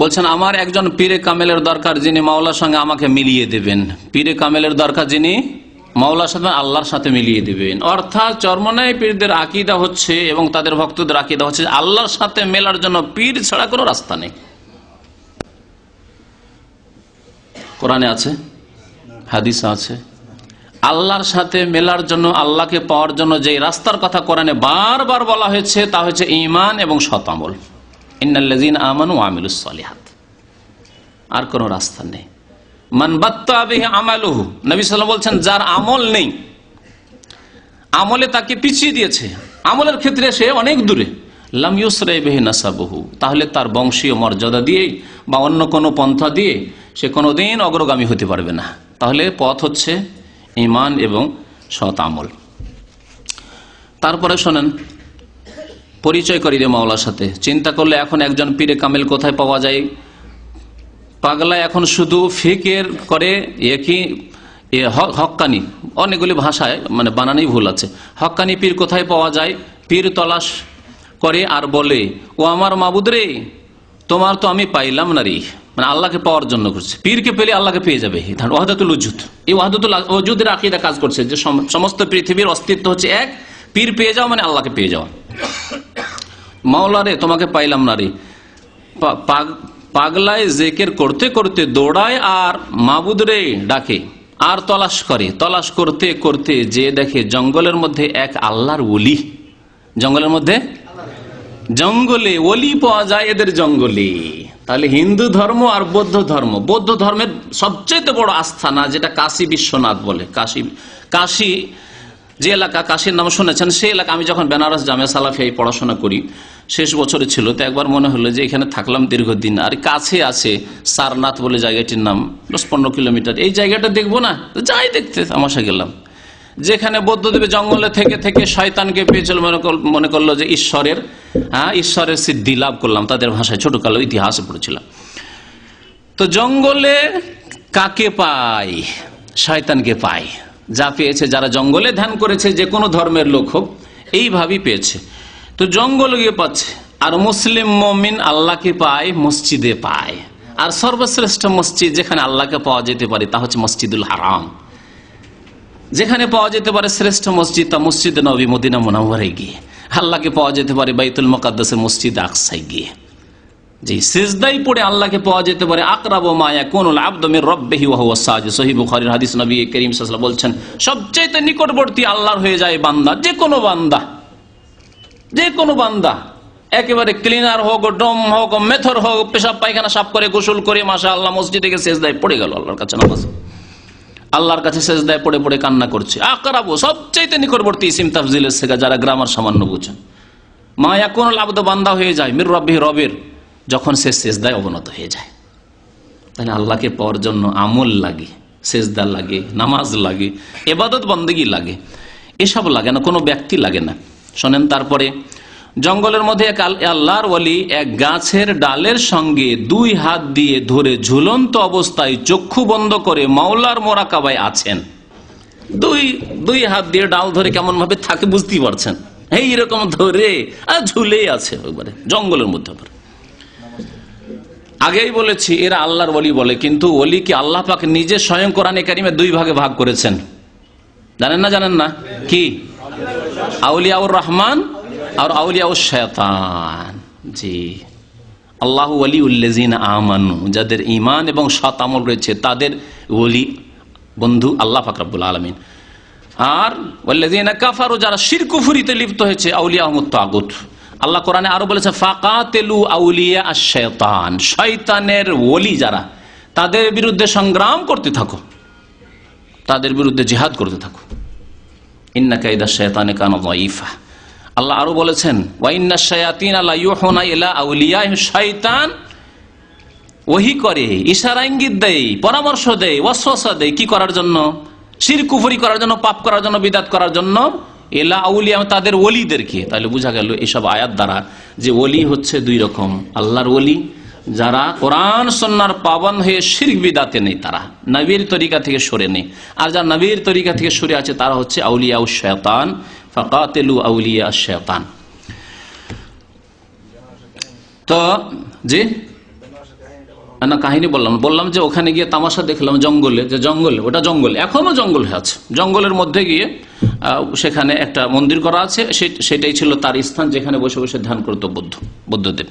Speaker 3: বলছেন আমার একজন পীরে কামেলের দরকার, যিনি মাওলার সঙ্গে আমাকে মিলিয়ে দেবেন। পীরে কামেলের দরকার, যিনি মাওলার সাথে আল্লাহর সাথে মিলিয়ে দেবেন। অর্থাৎ চরমনাই পীরদের আকীদা হচ্ছে এবং তাদের ভক্তদের আকীদা হচ্ছে আল্লাহর সাথে মেলার জন্য পীর ছাড়া কোনো রাস্তা নেই। কোরআনে আছে, হাদিসে আছে। আল্লাহর সাথে মেলার জন্য, আল্লাহকে পাওয়ার জন্য যে রাস্তার কথা কোরআনে বারবার বলা হয়েছে তা হচ্ছে ঈমান এবং সৎ আমল। ইন্নাল্লাযীনা আমানু ওয়া আমিলুস সালিহাত। আর কোনো রাস্তা নেই। মান বাত্তা বিহি আমালুহু, নবী সাল্লাল্লাহু আলাইহি ওয়াসাল্লাম বলছেন যার আমল নেই, আমলে তাকে পিছিয়ে দিয়েছে, আমলের ক্ষেত্রে সে অনেক দূরে, লাম ইউসরা বিহি নাসাবুহু, তাহলে তার বংশীয় মর্যাদা দিয়ে বা অন্য কোনো পন্থা দিয়ে সে কোনোদিন অগ্রগামী হতে পারবে না। তাহলে পথ হচ্ছে ঈমান এবং সৎ আমল। তারপরে শোনেন, পরিচয় করিয়ে দিয়ে মাওলার সাথে। চিন্তা করলে এখন একজন পীরে কামেল কোথায় পাওয়া যায়? পাগলা এখন শুধু ফিকের করে, একই হক্কানি, অনেকগুলি ভাষায় মানে বানানেই ভুল আছে। হক্কানি পীর কোথায় পাওয়া যায়? পীর তলাশ করে আর বলে, ও আমার মাবুদ রে, তোমার তো আমি পাইলাম না রে, মানে আল্লাহকে পাওয়ার জন্য করছে। পীরকে পেলে আল্লাহকে পেয়ে যাবে। ওয়াহদাতুল উজুদ, এই ওয়াহদাতুল উজুদের আকীদা কাজ করছে যে সমস্ত পৃথিবীর অস্তিত্ব হচ্ছে এক, পীর পেয়ে যাও মানে আল্লাহকে পেয়ে যাওয়া। মাওলা রে, তোমাকে পাইলাম না রে। পাগলায় জিকির করতে করতে দৌড়ায় আর মাবুদ রে ডাকে আর তলাশ করে। তলাশ করতে করতে যে দেখে জঙ্গলের মধ্যে এক আল্লাহর ওলি, জঙ্গলের মধ্যে, জঙ্গলে ওলি পাওয়া যায় এদের জঙ্গলে। তাহলে হিন্দু ধর্ম আর বৌদ্ধ ধর্ম, বৌদ্ধ ধর্মের সবচেয়ে বড় আস্থানা যেটা কাশী বিশ্বনাথ বলে, কাশী যে এলাকা, কাশীর নাম শুনেছেন, সেই এলাকা। আমি যখন বেনারস জামিয়া সালাফিয়ায় পড়াশোনা করি, শেষ বছরে ছিল, তো একবার মনে হলো যে এখানে থাকলাম দীর্ঘদিন, আর কাছে আছে সারনাথ বলে জায়গাটির নাম, 10-15 কিলোমিটার, এই জায়গাটা দেখবো না, যাই দেখতে তামাশা গেলাম। যেখানে বৌদ্ধদেবে জঙ্গলে থেকে থেকে শয়তানকে পেয়েছিল, মনে করলো যে ঈশ্বরের সিদ্ধি লাভ করলাম, তাদের ভাষায় ছোটকালে ইতিহাসে পড়েছিলাম। তো জঙ্গলে কাকে পায়? শয়তানকে পায়। যা পেয়েছে, যারা জঙ্গলে ধ্যান করেছে, যে কোনো ধর্মের লোক হোক, এইভাবেই পেয়েছে। তো জঙ্গলে গিয়ে পাচ্ছে। আর মুসলিম মুমিন আল্লাহকে পায় মসজিদে পায়। আর সর্বশ্রেষ্ঠ মসজিদ যেখানে আল্লাহকে পাওয়া যেতে পারে তা হচ্ছে মসজিদুল হারাম। যেখানে পাওয়া যেতে পারে শ্রেষ্ঠ মসজিদ তা মসজিদ নবী মদিনা মুনাওয়ারায় গিয়ে। আল্লাহকে পাওয়া যেতে পারে বাইতুল মুকাদ্দাসের মসজিদ আকসায় গিয়ে। যে সিজদায় পড়ে আল্লাহকে পাওয়া যেতে পারে। আকরাবু মা ইয়াকুনুল আবদু মির রাব্বিহি ওয়া হুয়া সাজিদ। সহিহ বুখারীর হাদিস, নবী করিম সাল্লাল্লাহু আলাইহি ওয়াসাল্লাম বলছেন, সবচেয়ে নিকটবর্তী আল্লাহর হয়ে যায় বান্দা, যে কোনো বান্দা, একেবারে ক্লিনার হোক, ডম হোক, মেথর হোক, পেশাব পায়খানা সাফ করে গোসল করে মাশাআল্লাহ মসজিদে গিয়ে সিজদায় পড়ে গেল, আল্লাহর কাছে নামাজ, আল্লাহর কাছে সিজদায় পড়ে পড়ে কান্না করছে। আকরাবু, সবচেয়ে নিকটবর্তী, ইসিম তাফজিলের শেখা যারা গ্রামার সামান্য বুঝেন। মা ইয়াকুনুল আবদু, বান্দা হয়ে যায় মির রাব্বিহি, রবের, যখন সে সিজদায় অবনত হয়ে যায়। তাহলে আল্লাহকে পাওয়ার জন্য আমল লাগে, সিজদা লাগে, নামাজ লাগে, ইবাদত বন্দেগী লাগে, এসব লাগে না, কোনো ব্যক্তি লাগে না। শোনেন, তারপরে জঙ্গলের মধ্যে এক আল্লাহর ওয়ালি এক গাছের ডালের সঙ্গে 2 হাত দিয়ে ধরে ঝুলন্ত অবস্থায় চক্ষু বন্ধ করে মাওলার মোরাকাবায় আছেন। দুই হাত দিয়ে ডাল ধরে কেমন ভাবে থাকে বুঝতেই পারছেন, এইরকম ধরে আর ঝুলেই আছে একবারে জঙ্গলের মধ্যে। আগেই বলেছি এরা আল্লাহর ওয়ালি বলে, কিন্তু ওলিকে আল্লাহ পাক নিজে স্বয়ং কোরআনে কারিমে 2 ভাগে ভাগ করেছেন। জানেন না কি? আউলিয়াউর রহমান আর আউলিয়াউশ শয়তান। জি, আল্লাহু ওয়ালিউল্লাযিনা আমানু, যাদের ঈমান এবং সৎ আমল রয়েছে তাদের ওলি বন্ধু আল্লাহ পাক রব্বুল আলামিন। আর ওয়াল্লাযিনা কাফারু, যারা শিরক কুফরিতে লিপ্ত হয়েছে, আউলিয়াহুমুত তাগুত। আল্লাহ কোরআনে আরো বলেছে ফাকাতিলু আউলিয়া আশ-শায়তান, শয়তানের ওলি যারা, তাদের বিরুদ্ধে সংগ্রাম করতে থাকো, তাদের বিরুদ্ধে জিহাদ করতে থাকো। ইন্না কাইদাশ শায়তানি কানা যায়ীফা। আল্লাহ আরো বলেছেন ওয়া ইন্নাশ শায়াতিনা লা ইউহুনা ইলা আউলিয়াইহিম, শয়তান ওহী করে, ইশারা ইঙ্গিত দেয়, পরামর্শ দেয়, ওয়াসওয়াসা দেয়, কি করার জন্য? শিরক কুফরি করার জন্য, পাপ করার জন্য, বিদআত করার জন্য। এলা আউলিয়া, তাদের ওলিদেরকে। তাহলে বোঝা গেল এসব আয়াত দ্বারা যে ওলি হচ্ছে 2 রকম। আল্লাহর ওলি যারা কোরআন সুন্নাহর পাবন্দ হয়ে শিরক বিদআতে নেই, তারা নবীর তরিকা থেকে সরে নেই। আর যারা নবীর তরিকা থেকে সরে আছে তারা হচ্ছে আউলিয়াউশ শায়তান। ফাকাতিলু আউলিয়া আশ-শায়তান। তো জি না, কাহিনী বললাম যে ওখানে গিয়ে তামাশা দেখলাম জঙ্গলে, যে জঙ্গলে, ওটা জঙ্গল, এখনো জঙ্গল আছে। জঙ্গলের মধ্যে গিয়ে সেখানে একটা মন্দির করা আছে, সেটাই ছিল তার স্থান, যেখানে বসে বসে ধ্যান করতো বুদ্ধদেব।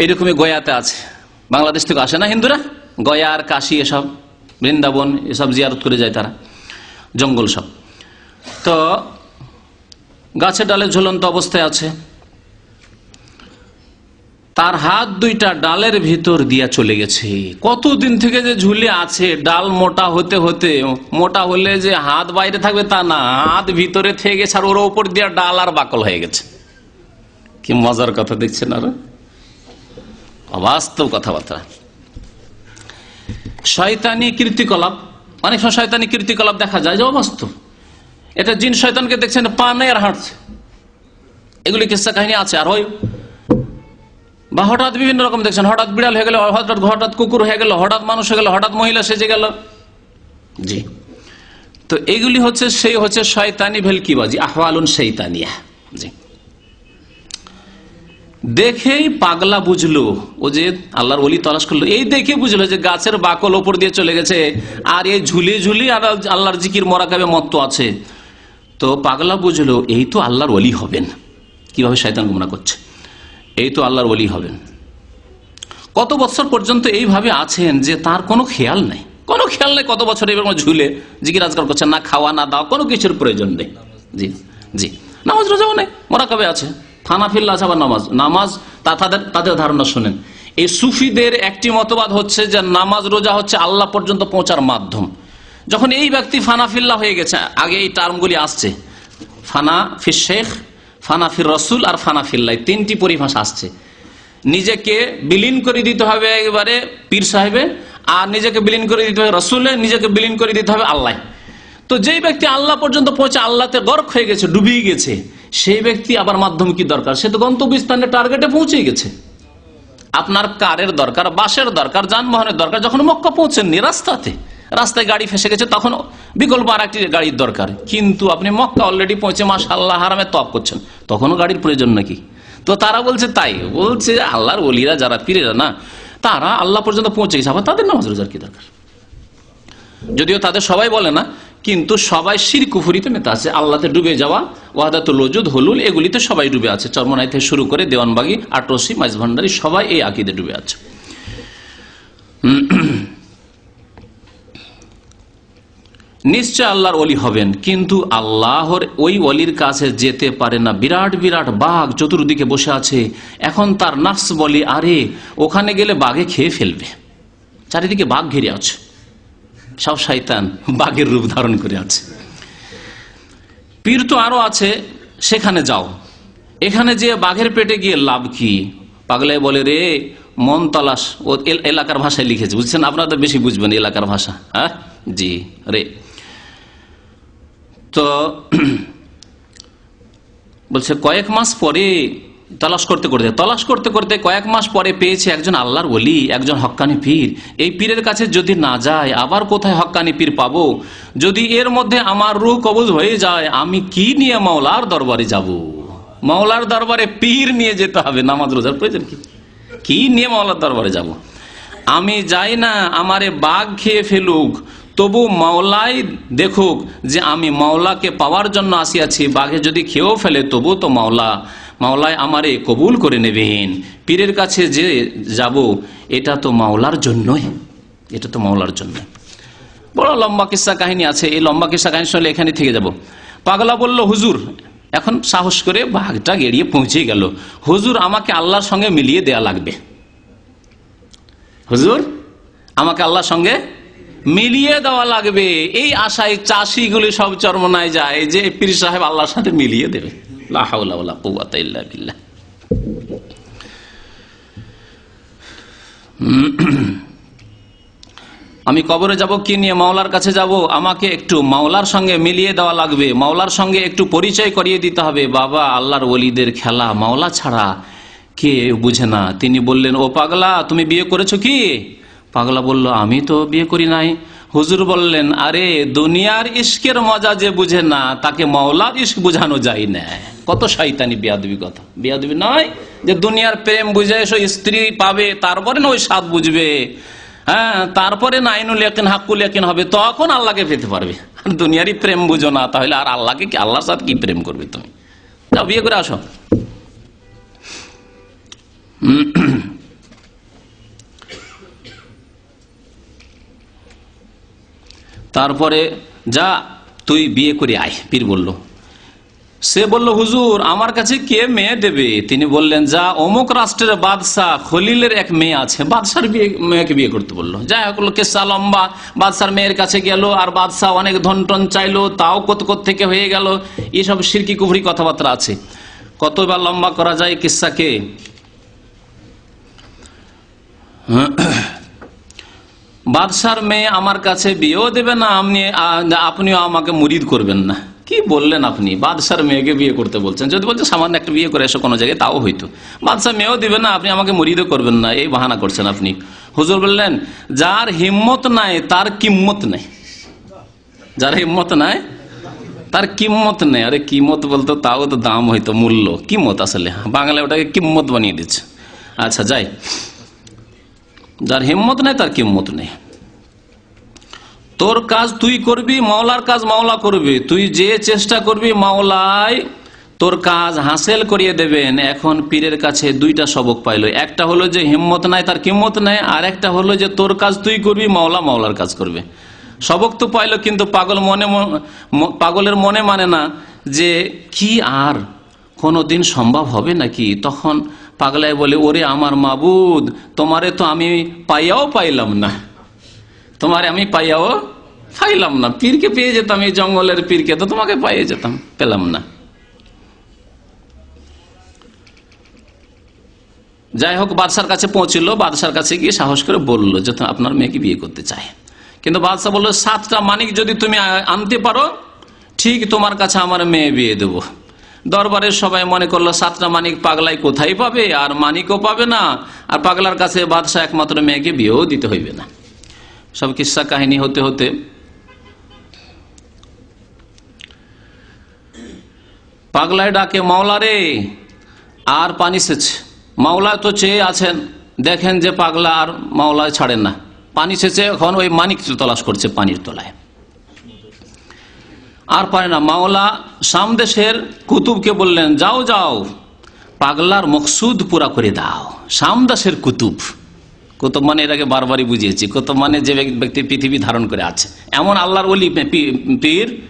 Speaker 3: এইরকমই গয়াতে আছে, বাংলাদেশ থেকে আসে না হিন্দুরা, গয়া আর কাশী এসব, বৃন্দাবন এসব জিয়ারত করে যায় তারা, জঙ্গল সব। তো গাছে ডালে ঝুলন্ত অবস্থায় আছে, তার হাত 2টা ডালের ভিতর দিয়া চলে গেছে। কতদিন থেকে যে ঝুলে আছে, ডাল মোটা হতে হতে, মোটা হলে যে হাত বাইরে থাকবে তা না, হাত ভিতরে থেকে গেছে, আর ওর উপর দিয়া ডাল আর বাকল হয়ে গেছে। কি মজার কথা দেখছেন, আর অবাস্তব কথাবার্তা। শয়তানি কীর্তিকলাপ, অনেক সময় শয়তানি কীর্তিকলাপ দেখা যায় যে অবাস্তব। এটা জিন শয়তানকে দেখছেন পা নেই আর হাঁটছে, এগুলি কিসসা কাহিনী আছে। আর ওই বা হঠাৎ বিভিন্ন রকম দেখছেন, হঠাৎ বিড়াল হয়ে গেল, হঠাৎ কুকুর হয়ে গেল, হঠাৎ মানুষ হয়ে গেল, হঠাৎ মহিলা সেজে গেল। জি, তো এইগুলি হচ্ছে সেই হচ্ছে শয়তানি ভেলকিবাজি, আহওয়ালুন শয়তানিয়া। জি, দেখেই পাগলা বুঝলো, ও যে আল্লাহর ওলি তালাশ করলো, এই দেখে বুঝলো যে গাছের বাকল ওপর দিয়ে চলে গেছে, আর এই ঝুলি আর আল্লাহর জিকির মোরাকাবে মত্ত আছে। তো পাগলা বুঝলো এই তো আল্লাহর ওলি হবেন। কিভাবে শয়তান গুমরাহ করছে, এই তো আল্লাহর ওলি হবেন। কত বছর পর্যন্ত এইভাবে আছেন যে তার কোনো খেয়াল নাই, কত বছর এবার ঝুলে জিকির আজকার করছেন, না খাওয়া না দাওয়া, কোনো কিছুর প্রয়োজন নেই। জি জি, নামাজ রোজাও নেই, মোরাকাবে আছে, ফানাফিল্লাহ আছে আবার নামাজ তাদের ধারণা শুনেন। এই সুফিদের একটি মতবাদ হচ্ছে যে নামাজ রোজা হচ্ছে আল্লাহ পর্যন্ত পৌঁছার মাধ্যম। যখন এই ব্যক্তি ফানাফিল্লাহ হয়ে গেছে, আগে এই টার্মগুলি আসছে, ফানা ফির শেখ, ফানা ফির রসুল আর ফানা ফিল্লাহ, তিনটি পরিভাষা আসছে। নিজেকে বিলীন করে দিতে হবে একেবারে পীর সাহেবে, আর নিজেকে বিলীন করে দিতে হবে রসুলে, নিজেকে বিলীন করে দিতে হবে আল্লাহ। তো যেই ব্যক্তি আল্লাহ পর্যন্ত পৌঁছে আল্লাহতে গর্ক হয়ে গেছে, ডুবিয়ে গেছে, সেই ব্যক্তি আবার মাধ্যম কি দরকার? সে তো গন্তব্যস্থানে টার্গেটে পৌঁছে গেছে। আপনার কারের দরকার, বাসের দরকার, যানবাহনের দরকার। যখন মক্কা পৌঁছেননি, রাস্তায় গাড়ি ফেসে গেছে, তখন বিকল্প আর একটি গাড়ির দরকার। কিন্তু আপনি মক্কা অলরেডি পৌঁছে মাশাআল্লাহ হারামে তওয়াফ করছেন, তখনও গাড়ির প্রয়োজন নাকি? তো তারা বলছে, তাই বলছে আল্লাহর ওলিরা যারা পীরেরা না, তারা আল্লাহ পর্যন্ত পৌঁছে গেছে, আবার তাদের নামাজ রোজার কি দরকার? যদিও তাদের সবাই বলে না, কিন্তু সবাই শিরক কুফরিতে মেতে আছে। আল্লাহতে ডুবে যাওয়া, ওয়াহদাতুল ওজুদ, হুলুল, এগুলিতে সবাই ডুবে আছে। চরমনাই থেকে শুরু করে দেওয়ানবাগি, আটরসি, মাইজভান্ডারি, সবাই এই আকীদে ডুবে আছে। নিশ্চয় আল্লাহর ওলি হবেন, কিন্তু আল্লাহর ওই ওলির কাছে যেতে পারে না। বিরাট বিরাট বাঘ চতুর্দিকে বসে আছে, এখন তার নাফস বলে আরে ওখানে গেলে বাঘে খেয়ে ফেলবে। চারিদিকে বাঘ ঘিরে আছে, সব শয়তান বাঘের রূপ ধারণ করে আছে। পীর তো আরো আছে, সেখানে যাও, এখানে যে বাঘের পেটে গিয়ে লাভ কি? পাগলে বলে রে মন তলাশ, ও এলাকার ভাষায় লিখেছে, বুঝছেন? আপনারা তো বেশি বুঝবেন এলাকার ভাষা। হ্যাঁ জি রে। তো বলছে কয়েক মাস পরে তলাশ করতে করতে কয়েক মাস পরে পেয়েছে একজন আল্লাহর ওলি, একজন হক্কানি পীর। এই পীরের কাছে যদি না যায়, আবার কোথায় হক্কানি পীর পাবো? যদি এর মধ্যে আমার রূহ কবজ হয়ে যায়, আমি কি নিয়ে মাওলার দরবারে যাব? মাওলার দরবারে পীর নিয়ে যেতে হবে, নামাজ রোজার প্রয়োজন কি নিয়ে মাওলার দরবারে যাব? আমি যাই না, আমারে বাঘ খেয়ে ফেলুক, তবু মাওলাই দেখুক যে আমি মাওলাকে পাওয়ার জন্য আসিয়াছি। বাঘে যদি খেয়েও ফেলে, তবু তো মাওলাই আমারে কবুল করে নেবেন। পীরের কাছে যে যাব, এটা তো মাওলার জন্যই, এটা তো মাওলার জন্য। বড় লম্বা কিস্সা কাহিনী আছে, এই লম্বা কিস্সা কাহিনী শুনলে এখানে থেকে যাব। পাগলা বলল, হুজুর, এখন সাহস করে বাঘটা গেড়িয়ে পৌঁছে গেল, হুজুর আমাকে আল্লাহর সঙ্গে মিলিয়ে দেয়া লাগবে। হুজুর আমাকে আল্লাহর সঙ্গে মিলিয়ে দেওয়া লাগবে। এই আশায় চাষিগুলি সব চরমনায় যায় যে পীর সাহেব আল্লাহর সাথে মিলিয়ে দেবে। লা হাওলা ওয়ালা কুওয়াতা ইল্লা বিল্লাহ। আমি কবরে যাব কি নিয়ে? মাওলার কাছে যাব, আমাকে একটু মাওলার সঙ্গে মিলিয়ে দেওয়া লাগবে, মাওলার সঙ্গে একটু পরিচয় করিয়ে দিতে হবে। বাবা, আল্লাহর ওলিদের খেলা মাওলা ছাড়া কে বুঝে না। তিনি বললেন, ও পাগলা, তুমি বিয়ে করেছো কি? পাগলা বলল, আমি তো বিয়ে করি নাই। হুজুর বললেন, আরে দুনিয়ার ইশকের মজা যে বুঝে না, তাকে মাওলার ইশক বুঝানো যায় না। কত শয়তানি বেয়াদবি কথা। বেয়াদবি নয় যে দুনিয়ার প্রেম বুঝে এসো, স্ত্রী পাবে, তারপরে না ওই স্বাদ বুঝবে, হ্যাঁ, তারপরে না আইনুল ইয়াকিন হাক্কুল ইয়াকিন হবে, তখন আল্লাহকে পেতে পারবে। দুনিয়ারই প্রেম বুঝো না, তাহলে আর আল্লাহকে কি, আল্লাহর সাথে কি প্রেম করবে তুমি? যাও বিয়ে করে আসো। তারপরে যা তুই বিয়ে করে আয়, পীর বলল। সে বলল, হুজুর আমার কাছে কে মেয়ে দেবে? তিনি বললেন, যা অমুক রাষ্ট্রের বাদশাহ খলিলের এক মেয়ে আছে, বাদশার মেয়েকে বিয়ে করতে বললো। যাই হোক, কেসা লম্বা। বাদশার মেয়ের কাছে গেল, আর বাদশাহ অনেক ধন টন চাইলো, তাও কত থেকে হয়ে গেল। এইসব শিরকি কুফরি কথাবার্তা আছে, কতবার লম্বা করা যায় কিসসাকে। বাদশার মেয়ে আমার কাছে বিয়েও দেবে না, আপনিও আমাকে মুরিদ করবেন না। কি বললেন আপনি? বাদশার মেয়েকে বিয়ে করতে বলছেন? যদি বলছেন সামান্য একটা বিয়ে করে এসো কোনো জায়গায়, তাও হইতো। বাদশার মেয়েও দিবে না, আপনি আমাকে মুরিদও করবেন না, এই বাহানা করছেন আপনি। হুজুর বললেন, যার হিম্মত নাই তার কিম্মত নেই। যার হিম্মত নাই তার কিম্মত নেই। আরে কিম্মত বলতো, তাও তো দাম হইতো, মূল্য। কিম্মত আসলে বাংলায় ওটাকে কিম্মত বানিয়ে দিচ্ছে। আচ্ছা যাই, যার হিম্মত নেই তার কিম্মত নেই। তোর কাজ তুই করবি, মাওলার কাজ মাওলা করবি। তুই যে চেষ্টা করবি, মাওলাই তোর কাজ হাসিল করিয়ে দেবেন। এখন পীরের কাছে দুইটা সবক পাইল, একটা হলো যে হিম্মত নাই তার কিম্মত নাই, আর একটা হলো যে তোর কাজ তুই করবি, মাওলা মাওলার কাজ করবে। সবক তো পাইল, কিন্তু পাগলের মনে মানে না যে কি আর কোনোদিন সম্ভব হবে নাকি? তখন পাগলায় বলে, ওরে আমার মাবুদ, তোমারে তো আমি পাইয়াও পাইলাম না, তোমারে আমি পাইয়াও পাইলাম না। পীরকে পেয়ে যেতাম, এই জঙ্গলের পীরকে, তো তোমাকে পাইয়ে যেতাম, পেলাম না। যাই হোক, বাদশার কাছে পৌঁছল। বাদশার কাছে গিয়ে সাহস করে বলল যে আপনার মেয়েকে বিয়ে করতে চায়। কিন্তু বাদশা বলল, 7টা মানিক যদি তুমি আনতে পারো, ঠিক তোমার কাছে আমার মেয়ে বিয়ে দেব। দরবারের সবাই মনে করলো 7টা মানিক পাগলাই কোথায় পাবে, আর মানিকও পাবে না, আর পাগলার কাছে বাদশা একমাত্র মেয়েকে বিয়েও দিতে হইবে না। সব কিস্সা কাহিনী হতে হতে পাগলায় ডাকে, মাওলা রে, আর পানি সেচে। মাওলা তো চেয়ে আছেন, দেখেন যে পাগলা আর মাওলায় ছাড়েন না, পানি সেচে এখন ওই মানিক তলাশ করছে পানির তলায়, আর পারে না। মাওলা সামদেশের কুতুবকে বললেন, যাও যাও, পাগলার মকসুদ পুরা করে দাও। সামদেশের কুতুব, কুতুব মানে এটাকে বারবারই বুঝিয়েছি, কুতুব মানে যে ব্যক্তি পৃথিবী ধারণ করে আছে, এমন আল্লাহর ওলি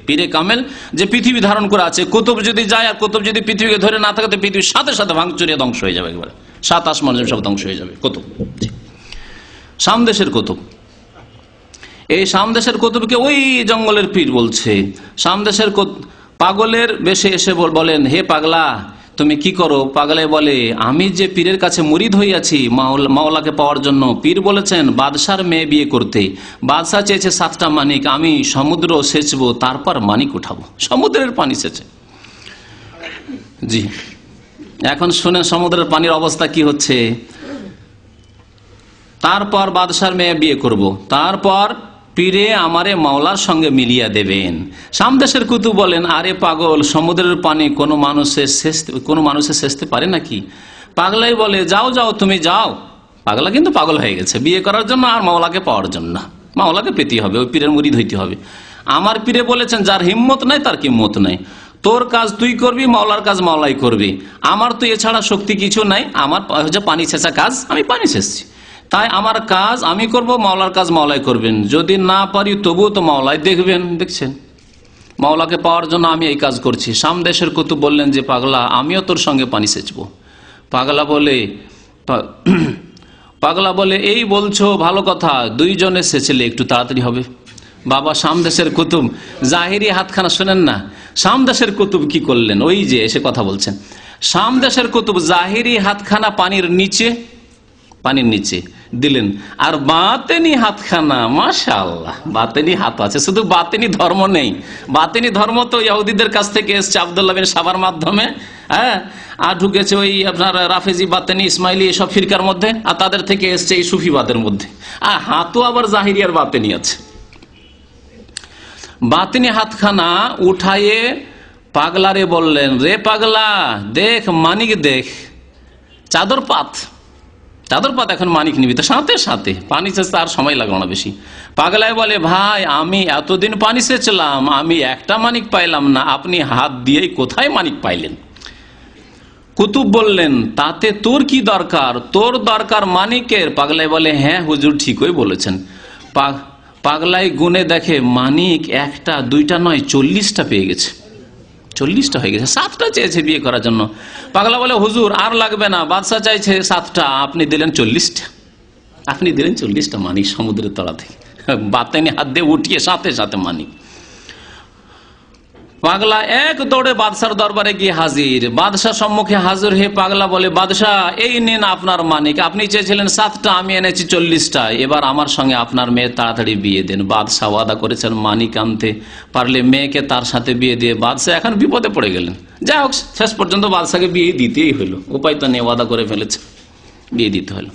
Speaker 3: পীরে কামেল যে পৃথিবী ধারণ করে আছে। কুতুব যদি যায় আর কুতুব যদি পৃথিবীকে ধরে না থাকে, তো পৃথিবীর সাথে সাথে ভাঙচুরে ধ্বংস হয়ে যাবে, একবারে 7 আসমান সব ধ্বংস হয়ে যাবে। কুতুব, সামদেশের কুতুব। এই সামদেশের কুতুবকে ওই জঙ্গলের পীর বলছে। সামদেশের পাগলের বেশে এসে বলেন, হে পাগলা, তুমি কি করো? পাগলে বলে, আমি যে পীরের কাছে মুরিদ হইয়াছি মাওলাকে পাওয়ার জন্য। পীর বলেছেন বাদশার মেয়ে বিয়ে করতে, বাদশা চেয়েছে 7টা মানিক, আমি সমুদ্র সেচবো, তারপর মানিক উঠাবো। সমুদ্রের পানি সেচে। জি, এখন শুনে সমুদ্রের পানির অবস্থা কি হচ্ছে। তারপর বাদশার মেয়ে বিয়ে করব, তারপর পীরে আমারে মাওলার সঙ্গে মিলিয়ে দেবেন। সামদেশের কুতুব বলেন, আরে পাগল, সমুদ্রের পানি কোনো মানুষের সেচতে পারে নাকি? পাগলাই বলে, যাও যাও, তুমি যাও। পাগলা কিন্তু পাগল হয়ে গেছে বিয়ে করার জন্য আর মাওলাকে পাওয়ার জন্য। মাওলাকে পেতে হবে, ওই পীরের মুরিদ হইতে হবে। আমার পীরে বলেছেন, যার হিম্মত নাই তার কিম্মত নাই। তোর কাজ তুই করবি, মাওলার কাজ মাওলাই করবি। আমার তো এছাড়া শক্তি কিছু নাই, আমার হচ্ছে পানি ছেঁচা কাজ, আমি পানি ছেঁচছি, তাই আমার কাজ আমি করব, মাওলার কাজ মাওলাই করবেন। যদি না পারি তবুও তো মাওলাই দেখবেন। দেখছেন, মাওলাকে পাওয়ার জন্য আমি এই কাজ করছি। সামদেশের কুতুব বললেন যে, পাগলা, আমিও তোর সঙ্গে পানি সেচবো। পাগলা বলে, এই বলছো ভালো কথা, দুইজনে সেচলে একটু তাড়াতাড়ি হবে। বাবা সামদেশের কুতুব জাহিরি হাতখানা শোনেন না। সামদেশের কুতুব কি করলেন? ওই যে এসে কথা বলছেন। সামদেশের কুতুব জাহিরি হাতখানা পানির নিচে দিলেন, আর বাতেনি হাতখানা, মাশাআল্লাহ, বাতেনি হাত আছে। শুধু বাতেনি ধর্ম নেই, বাতেনি ধর্ম তো ইহুদিদের কাছ থেকে এসছে আব্দুল্লাহ বিন সাবার মাধ্যমে, হ্যাঁ, আর ঢুকেছে ওই আপনার রাফেজি, বাতেনি, ইসমাইলি এসব ফিরকার মধ্যে, আর তাদের থেকে এসছে এই সুফিবাদের মধ্যে। আর হাতও আবার জাহিরি আর বাতেনি আছে। বাতেনি হাতখানা উঠাইয়ে পাগলারে বললেন, রে পাগলা, দেখ মানিক, দেখ চাদর পাত এখন মানিক নিবি। তো সাথে সাথে পানি সেচতে আর সময় লাগলো না বেশি। পাগলায় বলে, ভাই, আমি এতদিন পানি সেচলাম, আমি একটা মানিক পাইলাম না, আপনি হাত দিয়েই কোথায় মানিক পাইলেন? কুতুব বললেন, তাতে তোর কি দরকার? তোর দরকার মানিকের। পাগলায় বলে, হ্যাঁ হুজুর, ঠিকই বলেছেন। পাগলাই গুনে দেখে মানিক একটা দুইটা নয়, 40টা পেয়ে গেছে। 40টা হয়ে গেছে। 7টা চেয়েছে বিয়ে করার জন্য। পাগলা বলে, হুজুর আর লাগবে না, বাদশা চাইছে 7টা, আপনি দিলেন 40টা। আপনি দিলেন 40টা মানিক সমুদ্রের তলা থেকে, বাতেনি হাত দিয়ে উঠিয়ে সাথে সাথে মানিক। পাগলা এক দৌড়ে বাদশার দরবারে গিয়ে হাজির। বাদশার সম্মুখে হাজির হয়ে পাগলা বলে, বাদশাহ, এই নিন আপনার মানিক, আপনি চেয়েছিলেন 7টা, আমি এনেছি 40টা, এবার আমার সঙ্গে আপনার মেয়ে তাড়াতাড়ি বিয়ে দেন। বাদশাহ ওয়াদা করেছেন মানিক আনতে পারলে মেয়েকে তার সাথে বিয়ে দিয়ে। বাদশাহ এখন বিপদে পড়ে গেলেন। যাই হোক, শেষ পর্যন্ত বাদশাকে বিয়ে দিতেই হলো, উপায় তো নেই, ওয়াদা করে ফেলেছে, বিয়ে দিতে হলো।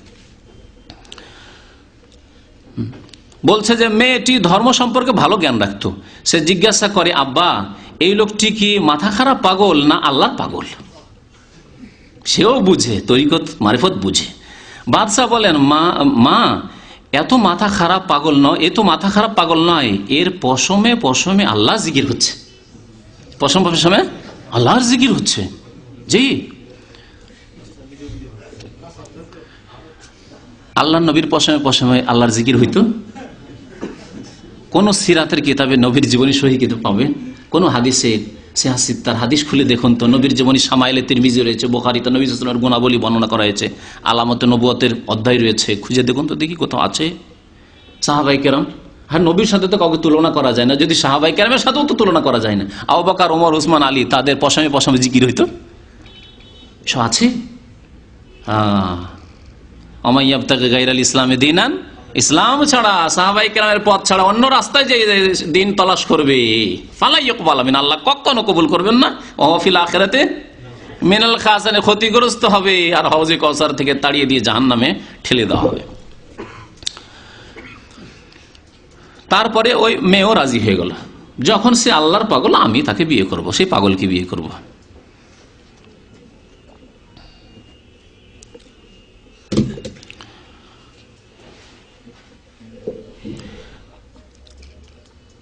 Speaker 3: বলছে যে মেয়েটি ধর্ম সম্পর্কে ভালো জ্ঞান রাখতো। সে জিজ্ঞাসা করে, আব্বা, এই লোকটি কি মাথা খারাপ পাগল না আল্লাহর পাগল? সেও বুঝে, তরিকত মারিফত বুঝে। বাদশাহ বলেন, মা, এত মাথা খারাপ পাগল নয়, এ তো মাথা খারাপ পাগল নয়, এর পশমে পশমে আল্লাহ জিকির হচ্ছে, পশমে আল্লাহর জিকির হচ্ছে। জি, আল্লাহ নবীর পশমে পশমে আল্লাহর জিকির হইতো? কোন সিরাতের কিতাবে নবীর জীবনী সহি কিতাব পাবেন? কোন হাদিসে সে হাসিব তার হাদিস খুলে দেখুন তো, নবীর জীবনী সামাইলে তিরমিজি রয়েছে, বুখারীতে নবী সাল্লাল্লাহু আলাইহি ওয়াসাল্লামের গুণাবলী বর্ণনা করা হয়েছে, আলামতে নবুয়তের অধ্যায় রয়েছে, খুঁজে দেখুন তো দেখি কোথাও আছে সাহাবায়ে কেরাম। হ্যাঁ, নবীর সাথে তো কাউকে তুলনা করা যায় না, যদি সাহাবায়ে কেরামের সাথেও তো তুলনা করা যায় না। আবু বকর, ওমর, উসমান, আলী, তাদের পশমে পশমে জিকির হইতো, সব আছে। ওমাই ইয়াবতাগি গায়রাল ইসলামি দীনান, ইসলাম ছাড়া, সাহাবায়ে কেরামের পথ ছাড়া অন্য রাস্তায় যে দিন তলাশ করবে, ফালা ইউকবাল মিন, আল্লাহ কখনো কবুল করবেন না। ওয়া ফিল আখিরাতে মিনাল খাসিরিন, ক্ষতিগ্রস্ত হবে, আর হাউজে কাউসার থেকে তাড়িয়ে দিয়ে জাহান্নামে ঠেলে দেওয়া হবে। তারপরে ওই মেয়েও রাজি হয়ে গেল, যখন সে আল্লাহর পাগল, আমি তাকে বিয়ে করব, সেই পাগলকে বিয়ে করব।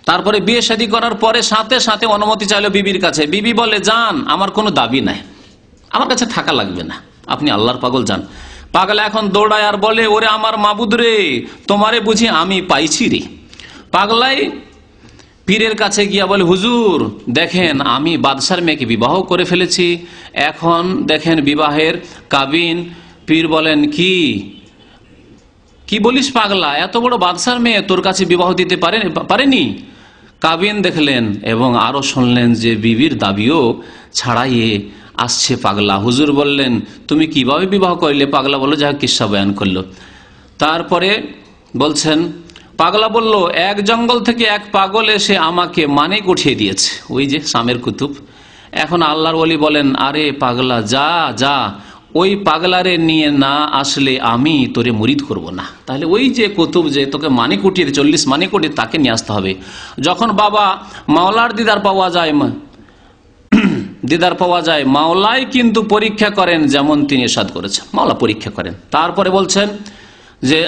Speaker 3: তারপরে বিয়ে শাদী করার পরে সাথে সাথে অনুমতি চাইলো বিবির কাছে। বিবি বলে, যান, আমার কোনো দাবি নাই, আমার কাছে থাকা লাগবে না, আপনি আল্লাহর পাগল যান। পাগল এখন দৌড়ায় আর বলে, ওরে আমার মাবুদ রে, তোমারে বুঝি আমি পাইছি রে। পাগলাই পীরের কাছে গিয়া বলে, হুজুর দেখেন, আমি বাদশার মেয়েকে বিবাহ করে ফেলেছি, এখন দেখেন বিবাহের কাবিন। পীর বলেন, কি বলিস পাগলা, এত বড় বাদশার মেয়ে তোর কাছে বিবাহ দিতে পারেনি? কাবিন দেখলেন এবং আরো শুনলেন যে বিবির দাবিও ছাড়াইয়ে আসছে পাগলা। হুজুর বললেন, তুমি কিভাবে বিবাহ করলে? পাগলা বলল, যা কিসা বয়ান করলো। তারপরে বলছেন, পাগলা বলল, এক জঙ্গল থেকে এক পাগল এসে আমাকে মানিক উঠিয়ে দিয়েছে, ওই যে শামের কুতুব। এখন আল্লাহর ওলি বলেন, আরে পাগলা, যা যা, ওই পাগলারে নিয়ে না আসলে আমি তোরে মুরিদ করব না। তাহলে ওই যে কুতুব যে তোকে মানিক উঠিয়ে 40 মানিক উঠিয়ে, তাকে নিয়ে আসতে হবে। যখন বাবা মাওলার দিদার পাওয়া যায়, মাওলাই কিন্তু পরীক্ষা করেন, যেমন তিনি ইরশাদ করেছেন, মাওলা পরীক্ষা করেন। তারপরে বলছেন যে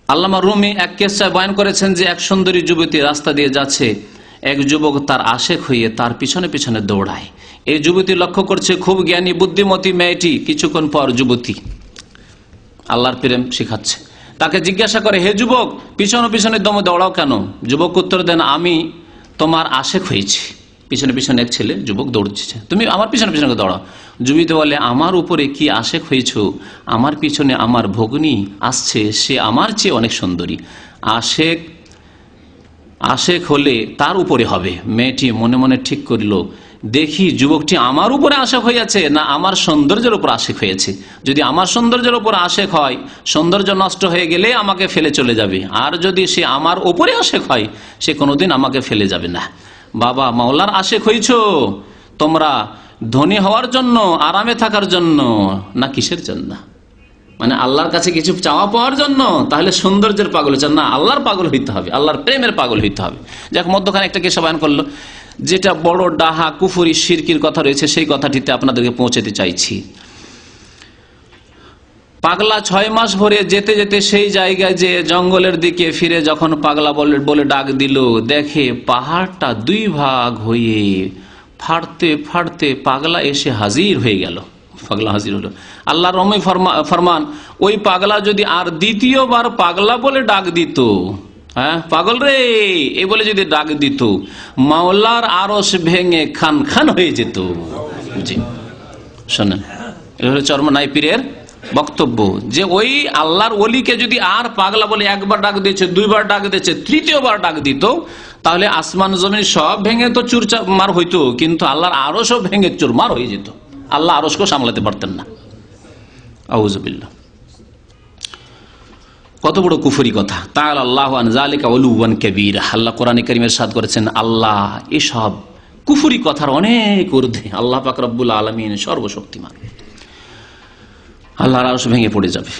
Speaker 3: আল্লামা রুমি এক কিসসা বয়ান করেছেন যে এক সুন্দরী যুবতী রাস্তা দিয়ে যাচ্ছে, এক যুবক তার আশেক হয়ে তার পিছনে পিছনে দৌড়ায়। এই যুবতী লক্ষ্য করছে, খুব জ্ঞানী বুদ্ধিমতী মেয়েটি। কিছুক্ষণ পর যুবতী আল্লাহর প্রেম শিখাচ্ছে, তাকে জিজ্ঞাসা করে, হে যুবক, পিছনে পিছনে দমে দৌড়াও কেন? যুবক উত্তর দেন, আমি তোমার আশেক হয়েছি। পিছনে পিছনে এক ছেলে যুবক দৌড়ছে, তুমি আমার পিছনে পিছনে দৌড়াও। যুবতী বলে, আমার উপরে কি আশেক হয়েছ? আমার পিছনে আমার ভগ্নী আসছে, সে আমার চেয়ে অনেক সুন্দরী। আশেক হলে তার উপরে হবে। মেয়েটি মনে মনে ঠিক করিল, দেখি যুবকটি আমার উপরে আশেক হয়েছে না আমার সৌন্দর্যের উপর আশেক হয়েছে। যদি আমার সৌন্দর্যের উপর আশেক হয়, সৌন্দর্য নষ্ট হয়ে গেলে আমাকে ফেলে চলে যাবে, আর যদি সে আমার উপরে আশেক হয়, সে কোনোদিন আমাকে ফেলে যাবে না। বাবা, মাওলার আশেক হইছ তোমরা ধনী হওয়ার জন্য, আরামে থাকার জন্য, না কিসের জন্য? মানে আল্লাহর কাছে কিছু চাওয়া পাওয়ার জন্য? তাহলে সৌন্দর্যের পাগল হচ্ছে না, আল্লাহর পাগল হইতে হবে, আল্লাহর প্রেমের পাগল হইতে হবে। যাক, মধ্যখানে একটা কেসা বয়ান করলো, যেটা বড় ডাহা কুফরি শিরকির কথা রয়েছে, সেই কথাটিতে আপনাদেরকে পৌঁছাতে চাইছি। পাগলা 6 মাস ভরে যেতে যেতে সেই জায়গায় যে জঙ্গলের দিকে ফিরে যখন পাগলা বলে ডাক দিল, দেখে পাহাড়টা 2 ভাগ হয়ে ফাটতে ফাটতে পাগলা এসে হাজির হয়ে গেল। পাগলা হাজির হলো। আল্লাহর রহমে ফরমান, ওই পাগলা যদি আর দ্বিতীয়বার পাগলা বলে ডাক দিত, হ্যাঁ পাগল রে এই বলে যদি ডাক দিত, মাওলার আরশ ভেঙে খান খান হয়ে যেত। জি শোনেন, এই হলো চরমনাই পীরের বক্তব্য, যে ওই আল্লাহর ওলিকে যদি আর পাগলা বলে একবার ডাক দিয়েছে, 2বার ডাক দিয়েছে, 3য়বার ডাক দিত, তাহলে আসমান জমিন সব ভেঙে তো চুরমার হইতো, কিন্তু আল্লাহর আরশও ভেঙে চুরমার হয়ে যেত। আল্লাহ আরশকেও সামলাতে পারতেন না। আউযুবিল্লাহ। কত বড় কুফরি কথা। তাআলা আল্লাহু আন যালিকা উলুওয়ান কাবীরা। আল্লাহ কোরআনে কারীমে ইরশাদ করেছেন, আল্লাহ এসব কুফরি কথার অনেক ঊর্ধ্বে। আল্লাহ পাক রব্বুল আলামিন সর্বশক্তিমান। আল্লাহর আরশ ভেঙে পড়ে যাবে।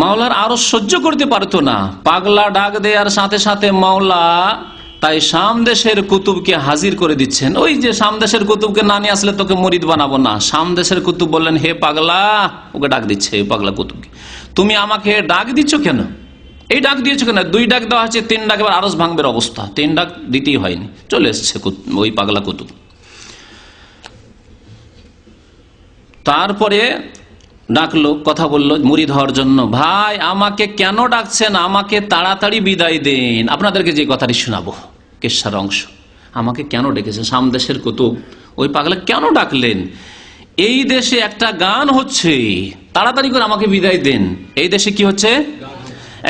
Speaker 3: মাওলার আরশ সহ্য করতে পারতো না। পাগলা ডাক দেওয়ার সাথে সাথে মাওলা তাই শাম দেশের কুতুবকে হাজির করে দিচ্ছেন। ওই যে শাম দেশের কুতুবকে না নিয়ে আসলে তোকে মুরিদ বানাবো না। শাম দেশের কুতুব বললেন, হে পাগলা, ওকে ডাক দিচ্ছে, হে পাগলা কুতুবকে, তুমি আমাকে ডাক দিচ্ছ কেন? এই ডাক দিয়েছো কেন? 2 ডাক দেওয়া হচ্ছে, 3 ডাক, এবার আরশ ভাঙবের অবস্থা। 3 ডাক দিতেই হয়নি, চলে এসছে ওই পাগলা কুতুব। তারপরে ডাকলো, কথা বললো মুরিদ হওয়ার জন্য। ভাই আমাকে কেন ডাকছেন, আমাকে তাড়াতাড়ি বিদায় দেন। আপনাদেরকে যে কথাটি শোনাবো কেশার অংশ, আমাকে কেন ডেকেছেন, সামদেশের কুতুব ওই পাগলা কেন ডাকলেন? এই দেশে একটা গান হচ্ছে, তাড়াতাড়ি করে আমাকে বিদায় দেন। এই দেশে কি হচ্ছে?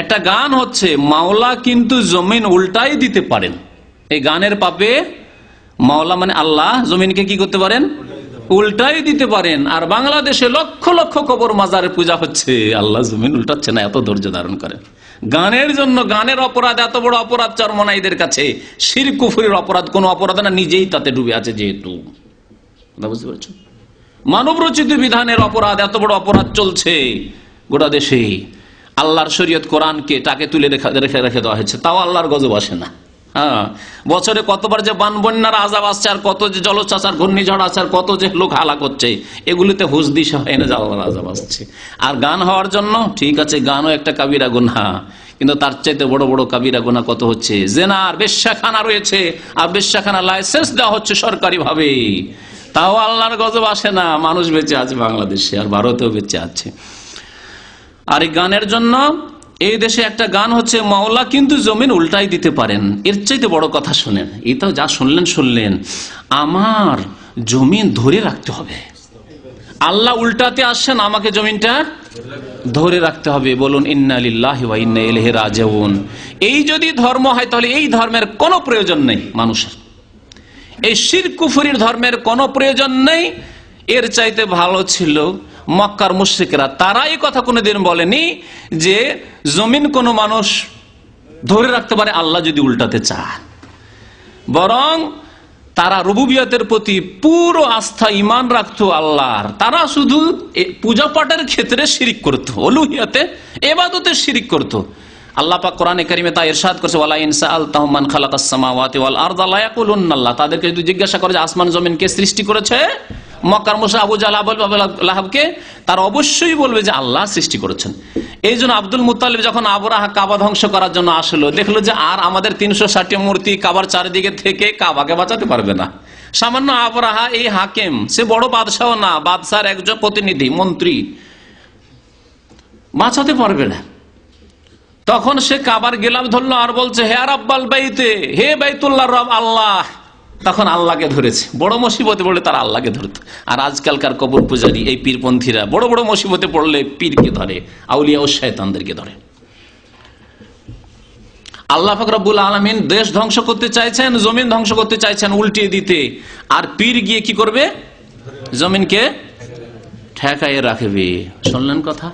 Speaker 3: একটা গান হচ্ছে, মাওলা কিন্তু জমিন উল্টাই দিতে পারেন। এই গানের পাপে মাওলা মানে আল্লাহ জমিনকে কি করতে পারেন? উল্টাই দিতে পারেন। আর বাংলাদেশে লক্ষ লক্ষ কবর মাজারের পূজা হচ্ছে, আল্লাহ জমিন উল্টাচ্ছে না। এত ধৈর্য ধারণ করেন গানের জন্য। গানের অপরাধ এত বড় অপরাধ চরমনাইদের কাছে, শিরক কুফরির অপরাধ কোন অপরাধ না, নিজেই তাতে ডুবে আছে। যেহেতু বুঝতে পারছো, মানব রচিত বিধানের অপরাধ, এত বড় অপরাধ চলছে গোটা দেশে। আল্লাহর শরীয়ত কোরআনকে তাকে তুলে রেখে দেওয়া হয়েছে, তাও আল্লাহর গজব আসে না। হ্যাঁ, বছরে কতবার যে বান বন্যার আযাব আসছে, আর কত যে জলোচ্ছ্বাস, ঘূর্ণিঝড় আছে, আর কত যে লোক হালাক হচ্ছে, এগুলিতে হুঁশ দিশা হয় না যে আল্লাহর আযাব আসছে। আর গান হওয়ার জন্য, ঠিক আছে গানও একটা কাবিরা গুনাহ, কিন্তু তার চাইতে বড় বড় কাবিরা গুনাহ কত হচ্ছে। জেনার বেশ্যাখানা রয়েছে, আর বেশ্যাখানা লাইসেন্স দেওয়া হচ্ছে সরকারি ভাবে, তাও আল্লাহর গজব আসে না। মানুষ বেঁচে আছে বাংলাদেশে, আর ভারতেও বেঁচে আছে। আর এই গানের জন্য এই দেশে একটা গান হচ্ছে, মাওলা কিন্তু জমিন উল্টাই দিতে পারেন। এর চাইতে বড় কথা শুনেন, এটাও যা শুনলেন, আমার জমিন ধরে রাখতে হবে। আল্লাহ উল্টাতে আসছেন, আমাকে জমিনটা ধরে রাখতে হবে। বলুন ইন্না লিল্লাহি ওয়া ইন্না ইলাইহি রাজিউন। এই যদি ধর্ম হয়, তাহলে এই ধর্মের কোনো প্রয়োজন নেই মানুষের, এই শিরক কুফরির ধর্মের কোনো প্রয়োজন নেই। এর চাইতে ভালো ছিল মক্কার মুশরিকরা, তারা এই কথা কোনোদিন বলেনি যে জমিন কোনো মানুষ ধরে রাখতে পারে আল্লাহ যদি উল্টাতে চায়। বরং তারা রুবুবিয়তের প্রতি পুরো আস্থা ইমান রাখতো আল্লাহর। তারা শুধু পূজা পাঠের ক্ষেত্রে শিরিক করতো, উলুহিয়াতে ইবাদতে শিরিক করতো। আল্লাহ পাক কোরআনে কারিমে তা ইরশাদ করেছে, ওয়ালা ইন সাআলতাহুম মান খালাকাস সামাওয়াতি ওয়াল আরদা লা ইয়াকুলুন্না আল্লাহ। তাদেরকে যদি জিজ্ঞাসা করে যে আসমান জমিন কে সৃষ্টি করেছে, মক্কার মুশরিক আবু জাহল আবু লাহাবকে, তারা অবশ্যই বলবে যে আল্লাহ সৃষ্টি করেছেন। এই জন্য আব্দুল মুত্তালিব যখন আবরাহা কাবা ধ্বংস করার জন্য আসলো, দেখলো যে আর আমাদের 360টি মূর্তি কাবার চারিদিকে থেকে কাবাকে বাঁচাতে পারবে না। সামান্য আবরাহা এই হাকিম, সে বড় বাদশাহ না, বাদশার একজন প্রতিনিধি মন্ত্রী, বাঁচাতে পারবে না। তখন সে কাবার গেলাম ধরলো আর বলছে, হে রাব্বাল বাইতে, হে বাইতুল্লাহর রব আল্লাহ। তখন আল্লাহকে ধরেছে। বড় মুসিবতে পড়লে তারা আল্লাহকে ধরতো। আর আজকালকার কবর পূজারী এই পীরপন্থীরা বড় বড় মুসিবতে পড়লে পীরকে ধরে, আউলিয়া ও শয়তানদেরকে ধরে। আল্লাহ পাক রব্বুল আলামিন দেশ ধ্বংস করতে চাইছেন, জমিন ধ্বংস করতে চাইছেন উল্টিয়ে দিতে, আর পীর গিয়ে কি করবে? জমিনকে ঠেকাইয়ে রাখবে। শুনলেন কথা?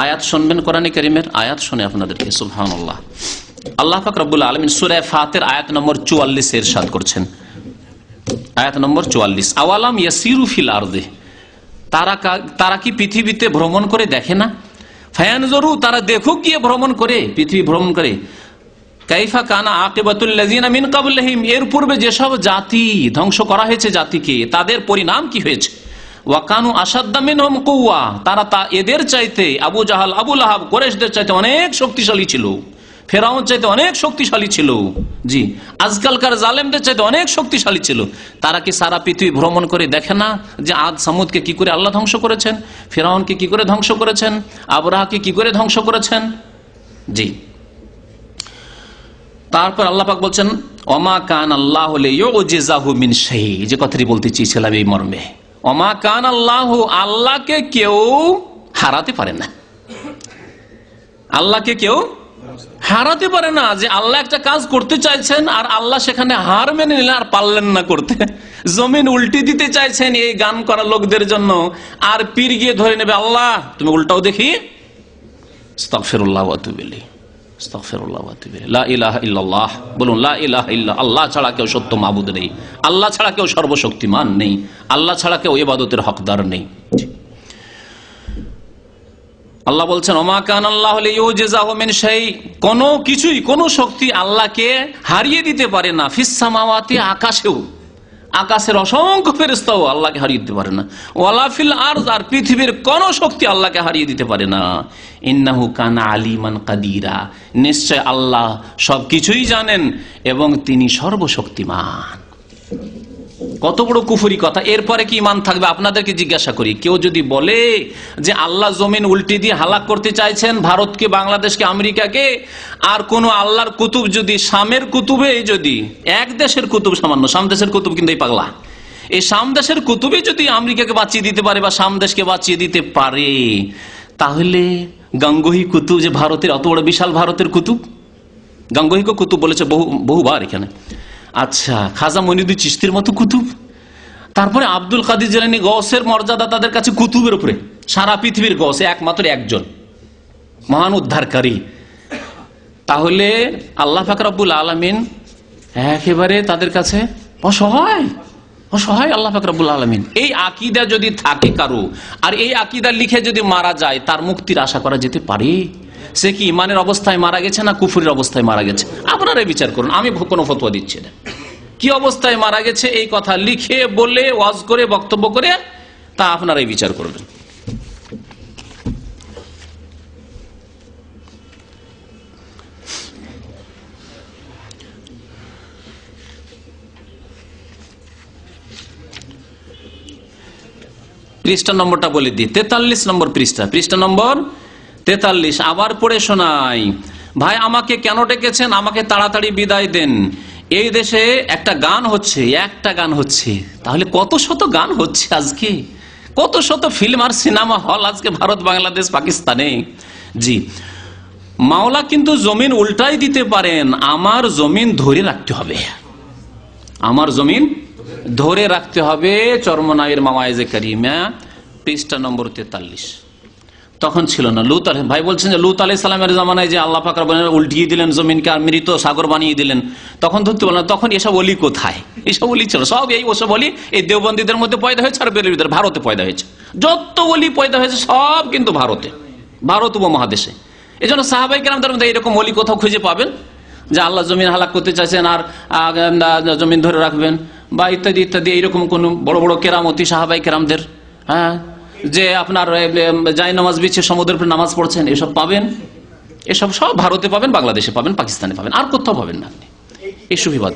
Speaker 3: আয়াত শুনবেন, কোরআনে কারীমের আয়াত শুনে আপনাদেরকে। সুবহানাল্লাহ। আল্লাহ পাক রব্বুল আলামিন সূরা ফাতির আয়াত নম্বর 44 এর ইরশাদ করছেন। আয়াত নম্বর 44, আওয়ালাম ইয়াসিরু ফিল আরদি, তারা কি পৃথিবীতে ভ্রমণ করে দেখে না? ফায়ানজুরু, তারা দেখুক গিয়ে ভ্রমণ করে, পৃথিবী ভ্রমণ করে। কাইফা কানা আকিবাতুল লাযিনা মিন ক্বাবলিহিম, এর পূর্বে যেসব জাতি ধ্বংস করা হয়েছে জাতিকে, তাদের পরিণাম কি হয়েছে। ওয়া কানু আশাদ্দা মিনহুম কুওয়া, তারা এদের চাইতে, আবু জাহাল আবু লাহাব কুরাইশদের চাইতে অনেক শক্তিশালী ছিল, ফেরাউন চাইতে অনেক শক্তিশালী ছিল। জি, আজকালকার জালেমদের চাইতে অনেক শক্তিশালী ছিল। তারা কি সারা পৃথিবী ভ্রমণ করে দেখে না যে আদ সামুদকে কি করে আল্লাহ ধ্বংস করেছেন, ফেরাউনকে কি করে ধ্বংস করেছেন, আবরাহাকে কি করে ধ্বংস করেছেন? জি। তারপর আল্লাহ পাক বলছেন, ওমা কান আল্লাহু লিইউজিজাহু মিন শাই, যে কথাটি বলতে চেয়েছিলাম এই মর্মে। ওমা কান আল্লাহু, আল্লাহকে কেউ হারাতে পারে না। আল্লাহকে কেউ হারাতে পারে না। যে আল্লাহ একটা কাজ করতে চাইছেন আর আল্লাহ সেখানে হার মেনে নিলেন আর পারলেন না করতে, জমিন উল্টে দিতে চাইছেন এই গান করা লোকদের জন্য, আর পীর গিয়ে ধরে নেবে, আল্লাহ তুমি উল্টাও দেখি। আস্তাগফিরুল্লাহ ওয়া আতুবু ইলাইহি, আস্তাগফিরুল্লাহ ওয়া আতুবু ইলাইহি। লা ইলাহা ইল্লাল্লাহ, বলুন লা ইলাহা ইল্লা, আল্লাহ ছাড়া কেউ সত্য মাবুদ নেই, আল্লাহ ছাড়া কেউ সর্বশক্তিমান নেই, আল্লাহ ছাড়া কেউ ইবাদতের হকদার নেই। আল্লাহ বলছেন, ওমা কান আল্লাহু লিইউজিজাহু মিন শাই, কোনো কিছুই, কোনো শক্তি আল্লাহকে হারিয়ে দিতে পারে না। ফিস সামাওয়াতি, আকাশেও, আকাশের অসংখ্য ফেরেশতাও আল্লাহকে হারিয়ে দিতে পারে না। ওয়ালা ফিল আরদ, আর পৃথিবীর কোনো শক্তি আল্লাহকে হারিয়ে দিতে পারে না। ইন্নাহু কানা আলিমান কাদিরা, নিশ্চয় আল্লাহ সবকিছুই জানেন এবং তিনি সর্বশক্তিমান। কত বড় কুফরি কথা। এরপরে কি ইমান থাকবে? আপনাদেরকে জিজ্ঞাসা করি, কেউ যদি বলে যে আল্লাহ জমিন উল্টে দিয়ে হালাক করতে চাইছেন ভারতকে, বাংলাদেশকে, আমেরিকাকে, আর কোন আল্লাহর কুতুব যদি শামের কুতুবে, যদি এক দেশের কুতুব, সামান্য শাম দেশের কুতুব কিন্তু এই পাগলা, এই শাম দেশের কুতুবে যদি আমেরিকাকে বাঁচিয়ে দিতে পারে বা শাম দেশকে বাঁচিয়ে দিতে পারে, তাহলে গাঙ্গুহি কুতুব যে ভারতের অত বড় বিশাল ভারতের কুতুব, গাঙ্গুহিকে কুতুব বলেছে বহুবার এখানে। আচ্ছা, খাজা মঈনুদ্দিন চিশতির মতো কুতুব, তারপরে আব্দুল কাদের জিলানী, গৌসের মর্যাদা তাদের কাছে কুতুবের উপরে, সারা পৃথিবীর গৌসে একমাত্র একজন মহান উদ্ধারকারী। তাহলে আল্লাহ পাক রব্বুল আলামিন একেবারে তাদের কাছে অসহায়, অসহায় আল্লাহ পাক রব্বুল আলামিন। এই আকীদা যদি থাকে কারো, আর এই আকীদা লিখে যদি মারা যায়, তার মুক্তির আশা করা যেতে পারে? সে কি ইমানের অবস্থায় মারা গেছে না কুফরের অবস্থায় মারা গেছে? আপনারাই বিচার করুন, আমি কোনো ফতোয়া দিচ্ছি না। কি অবস্থায় মারা গেছে এই কথা লিখে বলে ওয়াজ করে বক্তব্য করে তা আপনারাই বিচার করবেন। পৃষ্ঠা নম্বরটা বলে দিই, 43 নম্বর পৃষ্ঠা, পৃষ্ঠা নম্বর 43। আবার পড়ে শোনাই। ভাই আমাকে কেন ডেকেছেন? আমাকে তাড়াতাড়ি বিদায় দেন। এই দেশে একটা গান হচ্ছে, একটা গান হচ্ছে, তাহলে কত শত গান হচ্ছে আজকে, কত শত ফিল্ম আর সিনেমা হল আজকে ভারত, বাংলাদেশ, পাকিস্তানে। জি, মাওলা কিন্তু জমিন উল্টাই দিতে পারেন, আমার জমিন ধরে রাখতে হবে, আমার জমিন ধরে রাখতে হবে। চরমনাইয়ের মাওয়াইজে কারিমা পৃষ্ঠা নম্বর 43। তখন ছিল না লূত আলাইহিস, ভাই বলছেন যে লূত আলাইহিস সালামের জামানায় যে আল্লাহ পাক রব্বুল আলামিন উল্টিয়ে দিলেন জমিনকে আর মৃত সাগর বানিয়ে দিলেন, তখন ধরতে পারল না। তখন এসব ওলি কোথায়? এসব ওলি ছিল সব এই ওসব ওলি এই দেওবন্দীদের মধ্যে পয়দা হয়েছে, আর বেরেলভীদের ভারতে পয়দা হয়েছে। যত ওলি পয়দা হয়েছে সব কিন্তু ভারতে, ভারত উপমহাদেশে। এই জন্য সাহাবায়ে কেরামদের মধ্যে এরকম ওলি কোথাও খুঁজে পাবেন যে আল্লাহ জমিন হালাক করতে চাইছেন আর জমিন ধরে রাখবেন বা ইত্যাদি ইত্যাদি, এইরকম কোন বড় বড় কেরামতি সাহাবায়ে কেরামদের, হ্যাঁ, যে আপনার জায় নামাজ বিছিয়ে সমুদ্রের উপর নামাজ পড়ছেন, এসব পাবেন? এসব সব ভারতে পাবেন, বাংলাদেশে পাবেন, পাকিস্তানে পাবেন, আর কোথাও পাবেন না আপনি এই সুবিবাদ।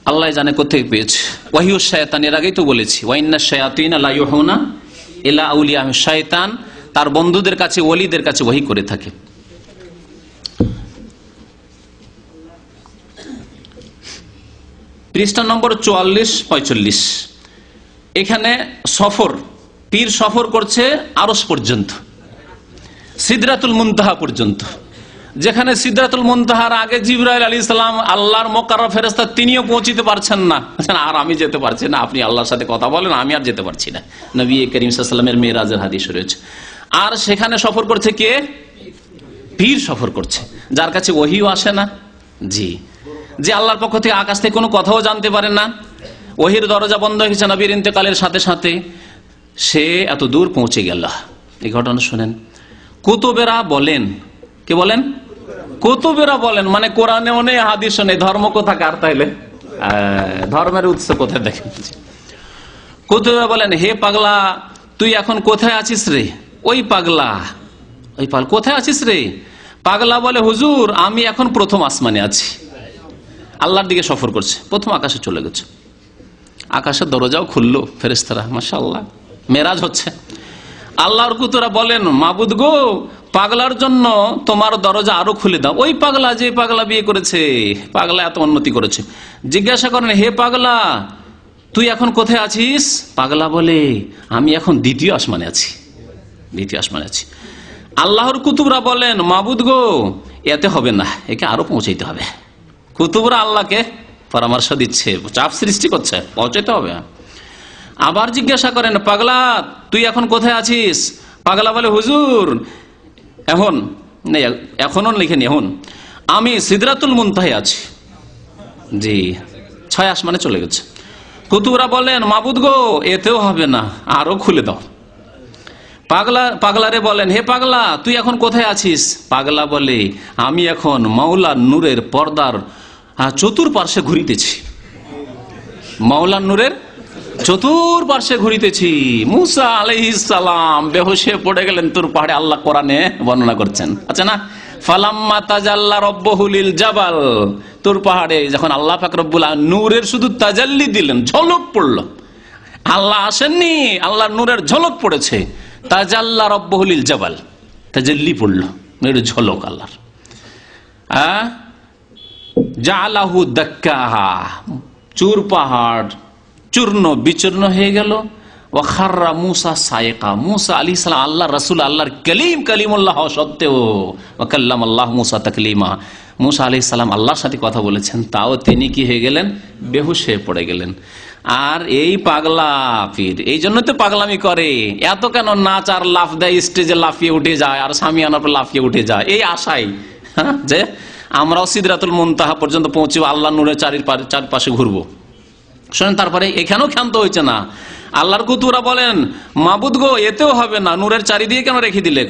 Speaker 3: আল্লাহ জানে কোথায় পেয়েছে। ওয়াহিউ শায়াতান, এর আগেই তো বলেছি, ওয়াইন্না শায়াতিনা লা ইউহুনা ইলা আউলিয়া, শয়তান তার বন্ধুদের কাছে, ওলিদের কাছে ওহী করে থাকে। পৃষ্ঠা নম্বর 44-45। এখানে সফর, পীর সফর করছে আরশ পর্যন্ত, সিদরাতুল মুনতাহা পর্যন্ত, যেখানে সিদরাতুল মুনতাহার আগে জিবরাইল আলাইহিস সালাম আল্লাহর মুকাররব ফেরেশতা, তিনিও পৌঁছিতে পারছেন না, আর আমি যেতে পারছি না, আপনি আল্লাহর সাথে কথা বলেন, আমি আর যেতে পারছি না। নবী করিম সাল্লাল্লাহু আলাইহি ওয়াসাল্লামের মেরাজের হাদিস রয়েছে। আর সেখানে সফর করছে কে? পীর সফর করছে, যার কাছে ওহীও আসে না। জি, যে আল্লাহর পক্ষ থেকে আকাশ থেকে কোনো কথাও জানতে পারেন না, ওহীর দরজা বন্ধ হয়েছে নবীর ইন্তেকালের সাথে সাথে, সে এত দূর পৌঁছে গেল। এই ঘটনা শুনেন। কুতুবেরা বলেন, কে বলেন? কুতুবেরা বলেন, মানে কোরআনেও নেই, হাদিসও নেই, ধর্ম কোথাকার? তাইলে ধর্মের উৎস কোথায় দেখেন? কুতুবেরা বলেন, হে পাগলা তুই এখন কোথায় আছিস রে? ওই পাগলা, ওই পাগলা কোথায় আছিস রে? পাগলা বলে, হুজুর আমি এখন প্রথম আসমানে আছি। আল্লাহর দিকে সফর করছে, প্রথম আকাশে চলে গেছে, আকাশের দরজাও খুললো, ফেরেশতারা মাশাআল্লাহ মেরাজ হচ্ছে। আল্লাহর কুতুরা বলেন, মাবুদ গো, পাগলার জন্য তোমার দরজা আরো খুলে দাও। ওই পাগলা, যে পাগলা বিয়ে করেছে, পাগলা এত উন্নতি করেছে। জিজ্ঞাসা করেন, হে পাগলা তুই এখন কোথায় আছিস? পাগলা বলে, আমি এখন দ্বিতীয় আসমানে আছি, দ্বিতীয় আসমানে আছি। আল্লাহর কুতুবরা বলেন, মাবুদ গো, এতে হবে না, একে আরো পৌঁছাইতে হবে। কুতুবরা আল্লাহকে পরামর্শ দিচ্ছে, চাপ সৃষ্টি করছে, পৌঁছাইতে হবে। আবার জিজ্ঞাসা করেন, পাগলা তুই এখন কোথায় আছিস? পাগলা বলে, হুজুর এখন নেই, এখনো লিখেনি, এখন আমি সিদরাতুল মুনতাহায় আছি। জি, 6 আসমানে চলে গেছে। কুতুবরা বলেন, মাবুদ গো, এতেও হবে না, আরো খুলে দাও। পাগলারে বলেন, হে পাগলা তুই এখন কোথায় আছিস? পাগলা বলে, আমি এখন মাওলার নূরের পর্দার চতুর্পার্শ্বে ঘুরিতেছি, মাওলার নূরের চতুর্পার্শ্বে ঘুরিতেছি। মুসা আলাইহিস সালাম বেহুশে পড়ে গেলেন তুর পাহাড়ে, আল্লাহ কোরআনে বর্ণনা করছেন, আচ্ছা না, ফালাম্মা তাজাল্লা রব্বুহু লিল জাবাল, তুর পাহাড়ে যখন আল্লাহ পাক রব্বুল আলামিন নূরের শুধু তাজাল্লি দিলেন, ঝলক পড়ল, আল্লাহ আসেননি, আল্লাহর নূরের ঝলক পড়েছে। তাজাল্লা রব্বুহু লিল জাবাল, তাজাল্লি পড়ল, এর ঝলক আল্লাহর। জাআলাহু দাক্কাহা, চুর পাহাড় চূর্ণ বিচূর্ণ হয়ে গেল। ওয়া খাররা মূসা সাইকা, মূসা আলাইহিস সালাম আল্লাহর রাসূল, আল্লাহর কালিমুল্লাহ সত্ত্বেও ওয়া কাল্লামাল্লাহু মূসা তাকলিমা, মূসা আলাইহিস সালাম আল্লাহর সাথে কথা বলেছেন, তাও তিনি কি হয়ে গেলেন? বেহুশ হয়ে পড়ে গেলেন। আর এই পাগলা পীর এই জন্য তো পাগলামি করে, এত কেন নাচ আর লাফ দেয়, স্টেজে লাফিয়ে উঠে যায় আর সামিয়ানার পর লাফিয়ে উঠে যায়, এই আশায় যে আমরাও সিদরাতুল মুনতাহা পর্যন্ত পৌঁছে আল্লাহ নূরের চারপাশে ঘুরবো। শোনেন, তারপরে এখানেও ক্ষান্ত হয়েছে না। আল্লাহর কুতুরা বলেন, মাবুদ গো, এতেও হবে না, নূরের চারিদিকে কেন রেখে দিলে?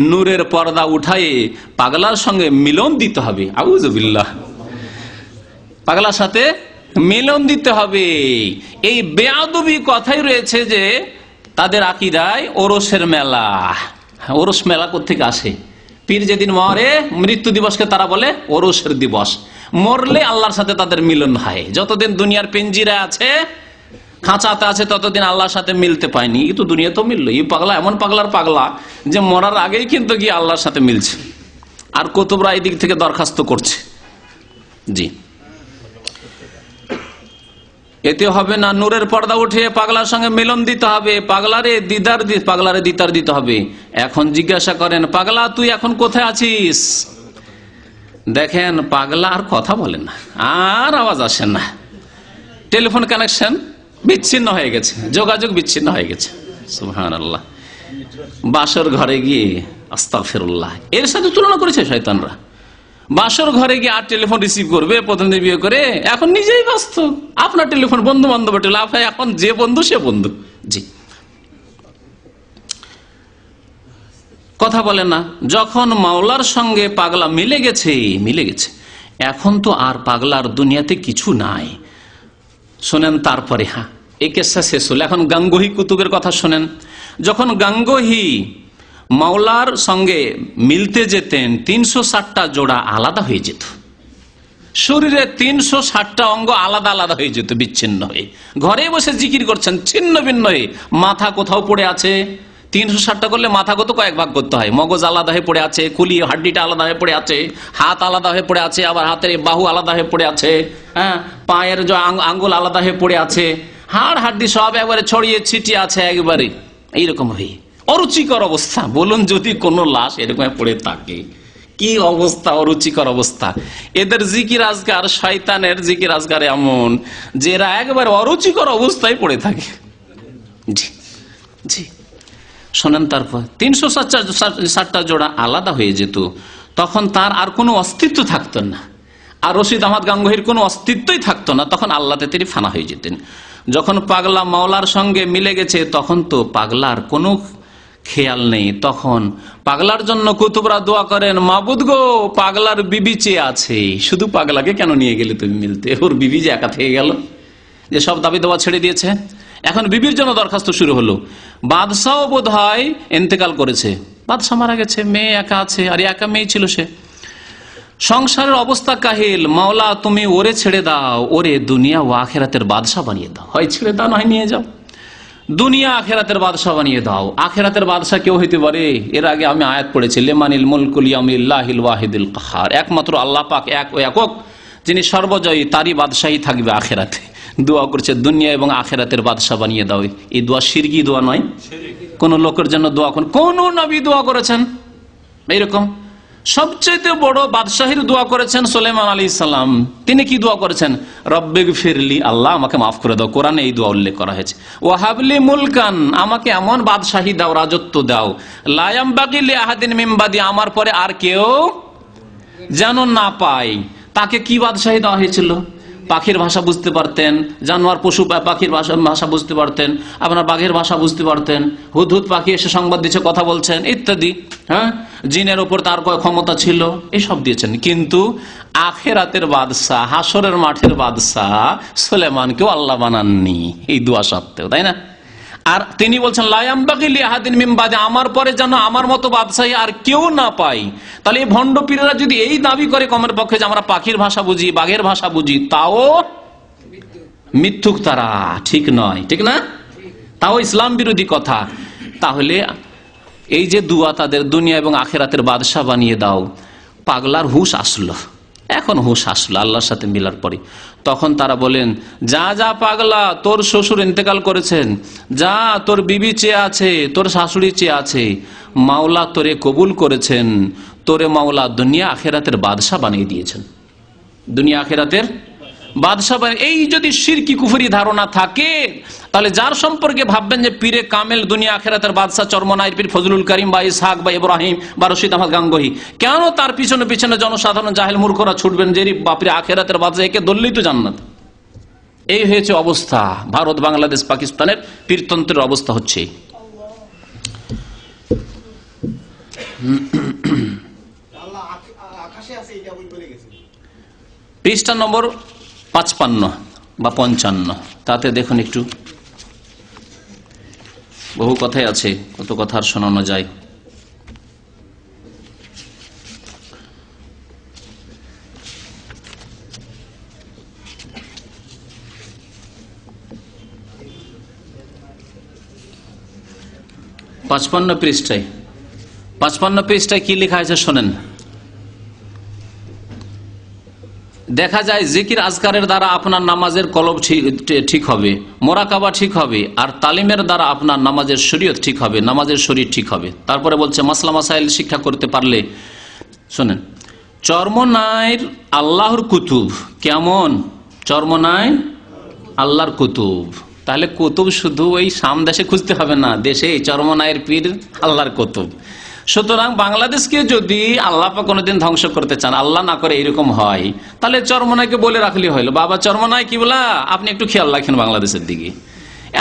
Speaker 3: নূরের পর্দা উঠায়ে পাগলার সঙ্গে মিলন দিতে হবে। আউযুবিল্লাহ, পাগলার সাথে মিলন দিতে হবে। এই বেয়াদবি কথাই রয়েছে যে তাদের আকীদায় ওরসের মেলা। ওরস মেলা কোত্থেকে আসে? পীর যেদিন মরে, মৃত্যু দিবসকে তারা বলে ওরসের দিবস। মরলে আল্লাহর সাথে তাদের মিলন হয়। যতদিন দুনিয়ার পিঞ্জিরা আছে, খাঁচাতে আছে, ততদিন আল্লাহর সাথে মিলতে পায়নি। কিন্তু দুনিয়াতেও মিললো। এই পাগলা এমন পাগলার পাগলা যে মরার আগেই কিন্তু গিয়ে আল্লাহর সাথে মিলছে। আর কুতুবরা এই দিক থেকে দরখাস্ত করছে। জি, এতে হবে না, নূরের পর্দা উঠিয়ে পাগলার সঙ্গে মিলন দিতে হবে, পাগলারে দিদার দিতে হবে। এখন জিজ্ঞাসা করেন, পাগলা তুই এখন কোথায় আছিস? দেখেন, পাগলা আর কথা বলেন না, আর আওয়াজ আসে না, টেলিফোন কানেকশন বিচ্ছিন্ন হয়ে গেছে, যোগাযোগ বিচ্ছিন্ন হয়ে গেছে। সুবহানাল্লাহ। বাসর ঘরে গিয়ে আস্তাগফিরুল্লাহ, এর সাথে তুলনা করেছে শয়তানরা। বাসর ঘরে গিয়ে আর টেলিফোন রিসিভ করবে প্রতিদিন বিয়ে করে, এখন নিজেই ব্যস্ত। আপনার টেলিফোন বন্ধু বান্ধব এখন যে বন্ধু সে বন্ধু। জি, কথা বলে না। যখন মাওলার সঙ্গে পাগলা মিলে গেছে, এখন তো আর পাগলার দুনিয়াতে কিছু নাই। শোনেন, তারপরে এই কেসটা শেষ হলো। এখন গাঙ্গোহী কুতুবের কথা শোনেন। যখন গাঙ্গোহী মাওলার সঙ্গে মিলতে যেতেন, 360টা জোড়া আলাদা হয়ে যেত। শরীরে 360টা অঙ্গ আলাদা আলাদা হয়ে যেত, বিচ্ছিন্ন হয়ে। ঘরে বসে জিকির করছেন, ছিন্ন ভিন্ন হয়ে। মাথা কোথাও পড়ে আছে, 360টা করলে মাথা কত কয়েক ভাগ করতে হয়। মগজ আলাদা হয়ে পড়ে আছে, খুলি হাড্ডিটা আলাদা হয়ে পড়ে আছে, হাত আলাদা হয়ে পড়ে আছে, আবার হাতের বাহু আলাদা হয়ে পড়ে আছে, পায়ের যে আঙ্গুল আলাদা হয়ে পড়ে আছে, হাড় হাড্ডি সব একবারে ছড়িয়ে ছিটিয়ে আছে একবারে এইরকম হয়ে। অরুচিকর অবস্থা। বলুন, যদি কোনো লাশ এরকম পড়ে থাকে, কি অবস্থা, অরুচিকর অবস্থা। এদের জিকির আজকার, শয়তানের জিকির আজকার এমন যে এরা একবার অরুচিকর অবস্থায় পড়ে থাকে। জি জি, শোনেন, তারপর 360টা জোড়া আলাদা হয়ে যেত। তখন তার আর কোনো অস্তিত্ব থাকতো না, আর রশিদ আহমদ গাঙ্গোহীর কোনো অস্তিত্বই থাকতো না। তখন আল্লাহতে তিনি ফানা হয়ে যেতেন। যখন পাগলা মাওলার সঙ্গে মিলে গেছে, তখন তো পাগলার কোনো খেয়াল নেই। তখন পাগলার জন্য কুতুবরা দোয়া করেন, মাবুদ গো, পাগলার বিবি চেয়ে আছে, শুধু পাগলাকে কেন নিয়ে গেলে তুমি মিলতে? ওর বিবি যে একা থেকে গেল, যে সব দাবি দাওয়া ছেড়ে দিয়েছে। এখন বিবির জন্য দরখাস্ত শুরু হলো। বাদশাহ বোধ হয় ইন্তেকাল করেছে, বাদশাহ মারা গেছে, মেয়ে একা আছে, আর একা মেয়ে ছিল সে। সংসারের অবস্থা কাহিল, মাওলা তুমি ওরে ছেড়ে দাও, ওরে দুনিয়া ও আখেরাতের বাদশাহ বানিয়ে দাও। হয় ছেড়ে দাও, নয় নিয়ে যাও। দুনিয়া আখেরাতের বাদশাহ বানিয়ে দাও। আখেরাতের বাদশাহ কেউ হইতে পারে? এর আগে আমি আয়াত পড়েছি, লিমানিল মুলকুল ইয়াউমিল্লাহিল ওয়াহিদুল কাহ্হার। একমাত্র আল্লাহ পাক এক ও একক, যিনি সর্বজয়ী, তারই বাদশাহী থাকবে আখেরাতে। দোয়া করছে, দুনিয়া এবং আখেরাতের বাদশাহ বানিয়ে দাও। এই দোয়া শিরকি দোয়া নয়, কোন লোকের জন্য দোয়া করেন, কোন নবী দোয়া করেছেন এইরকম? সবচেয়ে বড় বাদশাহীর দোয়া করেছেন সুলাইমান আলাইহিস সালাম। তিনি কি দোয়া করেছেন? রব্বিগফিরলি, আল্লাহ আমাকে মাফ করে দাও। কোরআনে এই দোয়া উল্লেখ করা হয়েছে। ওয়াহাবলি মুলকান, আমাকে এমন বাদশাহী দাও, রাজত্ব দাও, লা ইয়ামবাগি লিআহাদিন মিন বাদি, আমার পরে আর কেউ যেন না পায়। তাকে কি বাদশাহী দেওয়া হয়েছিল? পাখির ভাষা বুঝতে পারতেন, জানোয়ার পশু পাখির ভাষা বুঝতে পারতেন, আপনার বাঘের ভাষা বুঝতে পারতেন, হুদহুদ পাখি এসে সংবাদ দিচ্ছে, কথা বলছেন ইত্যাদি। জিনের উপর তার ক্ষমতা ছিল, এসব দিয়েছেন। কিন্তু আখেরাতের বাদশাহ, হাসরের মাঠের বাদশাহ সুলাইমানকেও আল্লাহ বানাননি এই দোয়া সত্ত্বেও, তাই না? আর তিনি বলছেন লা ইয়ামবাগি লিআহাদিন মিন বাদি, আমার পরে যেন আমার মতো বাদশাহী আর কেউ না পাই। তাহলে এই ভণ্ড পীরেরা যদি এই দাবি করে কমের পক্ষে যে আমরা পাখির ভাষা বুঝি, বাঘের ভাষা বুঝি, তাও মিথ্যুক, তারা ঠিক নয়, ঠিক না, তাও ইসলাম বিরোধী কথা। তাহলে এই যে দুয়া তাদের দুনিয়া এবং আখেরাতের বাদশা বানিয়ে দাও, পাগলার হুশ আসলো, এখন হুশ আসলো আল্লাহর সাথে মিলার পরে। তখন তারা বলেন, যা যা পাগলা, তোর শ্বশুর ইন্তেকাল করেছেন, যা তোর বিবি চেয়ে আছে, তোর শাশুড়ি চেয়ে আছে, মাওলা তোরে কবুল করেছেন, তোরে মাওলা দুনিয়া আখেরাতের বাদশা বানিয়ে দিয়েছেন, দুনিয়া আখেরাতের বাদশা। এই যদি শিরকি কুফরি ধারণা থাকে, তাহলে যার সম্পর্কে ভাববেন যে পীরে কামেল দুনিয়া আখেরাতের বাদশা চরমনাইর পীর ফজলুল করিম বা ইসহাক বা ইব্রাহিম বা রশিদ আহমদ গাঙ্গোহী, কেন তার পিছনে পিছনে জনসাধারণ জাহেল মূর্খরা ছুটবেন যে বাপরে আখেরাতের বাদশা, একে ধরলেই তো জান্নাত। এই হয়েছে অবস্থা। ভারত, বাংলাদেশ, পাকিস্তানের পীরতন্ত্রের অবস্থা হচ্ছে। পৃষ্ঠা নম্বর 55 বা 55, তাতে দেখুন একটু, বহু কথাই আছে, কত কথা আর শোনানো যায়। পঞ্চান্ন পৃষ্ঠায় কি লেখা আছে শোনেন। দেখা যায় জিকির আজকারের দ্বারা আপনার নামাজের কলব ঠিক হবে, মোরাকাবা ঠিক হবে, আর তালিমের দ্বারা আপনার নামাজের শরীয়ত ঠিক হবে, নামাজের শরীর ঠিক হবে। তারপরে বলছে মাসলা মাসাইল শিক্ষা করতে পারলে, শোনেন, চরমনাইর আল্লাহর কুতুব কেমন, চরমনাই আল্লাহর কুতুব। তাহলে কুতুব শুধু ওই সামদেশে খুঁজতে হবে না, দেশে চরমনাইয়ের পীর আল্লাহর কুতুব। সুতরাং বাংলাদেশকে যদি আল্লাহ পাক কোনোদিন ধ্বংস করতে চান, আল্লাহ না করে এরকম হয়, তাহলে চরমনাইকে বলে রাখলে হইলো, বাবা চরমনাই কি বলা, আপনি একটু খেয়াল রাখেন বাংলাদেশের দিকে,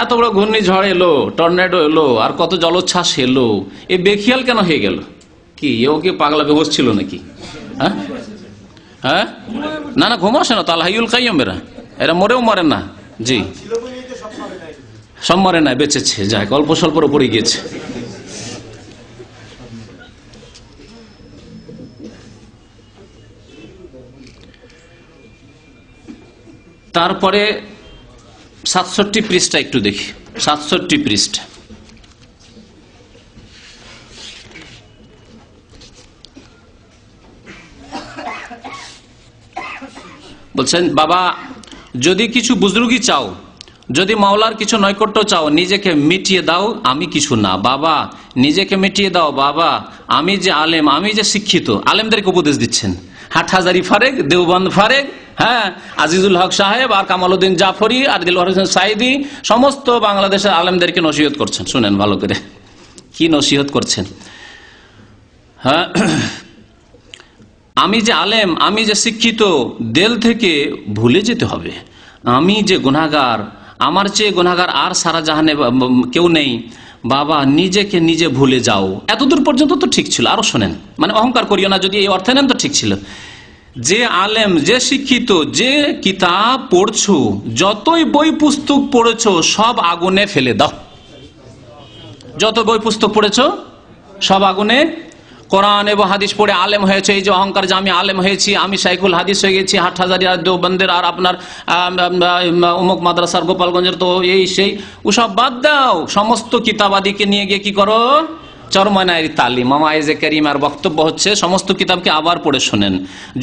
Speaker 3: এত বড় ঘূর্ণিঝড় এলো, টর্নেডো এলো, আর কত জলোচ্ছ্বাস এলো, এ বেখিয়াল কেন হয়ে গেল? কি এও কি পাগলা বেহোশ ছিল নাকি? হ্যাঁ, না না, ঘুমাসে না তো, আল হাইয়ুল কাইয়ুম, এরা মরেও মরে না। জি, সব মরে নাই, বেঁচেছে, যাক অল্প স্বল্পর উপরে গিয়েছে। তারপরে 67 পৃষ্ঠা একটু দেখি, 67 পৃষ্ঠা। বলছেন, বাবা যদি কিছু বুজরুগি চাও, যদি মাওলার কিছু নৈকট্য চাও, নিজেকে মিটিয়ে দাও, আমি কিছু না। বাবা নিজেকে মিটিয়ে দাও, বাবা আমি যে আলেম, আমি যে শিক্ষিত। আলেমদেরকে উপদেশ দিচ্ছেন, হাটহাজারি ফারেক, দেওবন্দ ফারেক, হ্যাঁ, আজিজুল হক সাহেব আর কামালউদ্দিন জাফরি আর দিলওয়ার হোসেন সাইদি, সমস্ত বাংলাদেশের আলেমদেরকে নসিহত করছেন। শুনেন ভালো করে কি নসিহত করছেন। হ্যাঁ, আমি যে আলেম, আমি যে শিক্ষিত, দেল থেকে ভুলে যেতে হবে আমি যে গুনাহগার, আমার চেয়ে গুনাহগার আর সারা জাহানে কেউ নেই। বাবা নিজেকে নিজে ভুলে যাও। এতদূর পর্যন্ত তো ঠিক ছিল, আরো শোনেন, মানে অহংকার করিও না, যদি এই অর্থে নেন তো ঠিক ছিল। যে আলেম, যে শিক্ষিত, যে কিতাব পড়ছো, যতই বই পুস্তক পড়েছো, সব আগুনে ফেলে দাও। যত বই পুস্তক পড়েছো সব আগুনে। কোরআন এবং হাদিস পড়ে আলেম হয়েছে, এই যে অহংকার যে আমি আলেম হয়েছি, আমি শাইখুল হাদিস হয়ে গেছি, হাটহাজারি আর দেওবন্দের আর আপনার অমুক মাদ্রাসার গোপালগঞ্জের, তো এই সেই, ওসব বাদ দাও। সমস্ত কিতাবাদিকে নিয়ে গিয়ে কি করো, চরমনাইয়ের তালিম। মামায়েজে কারিমার বক্তব্য হচ্ছে সমস্ত কিতাবকে আবার পড়ে শোনেন,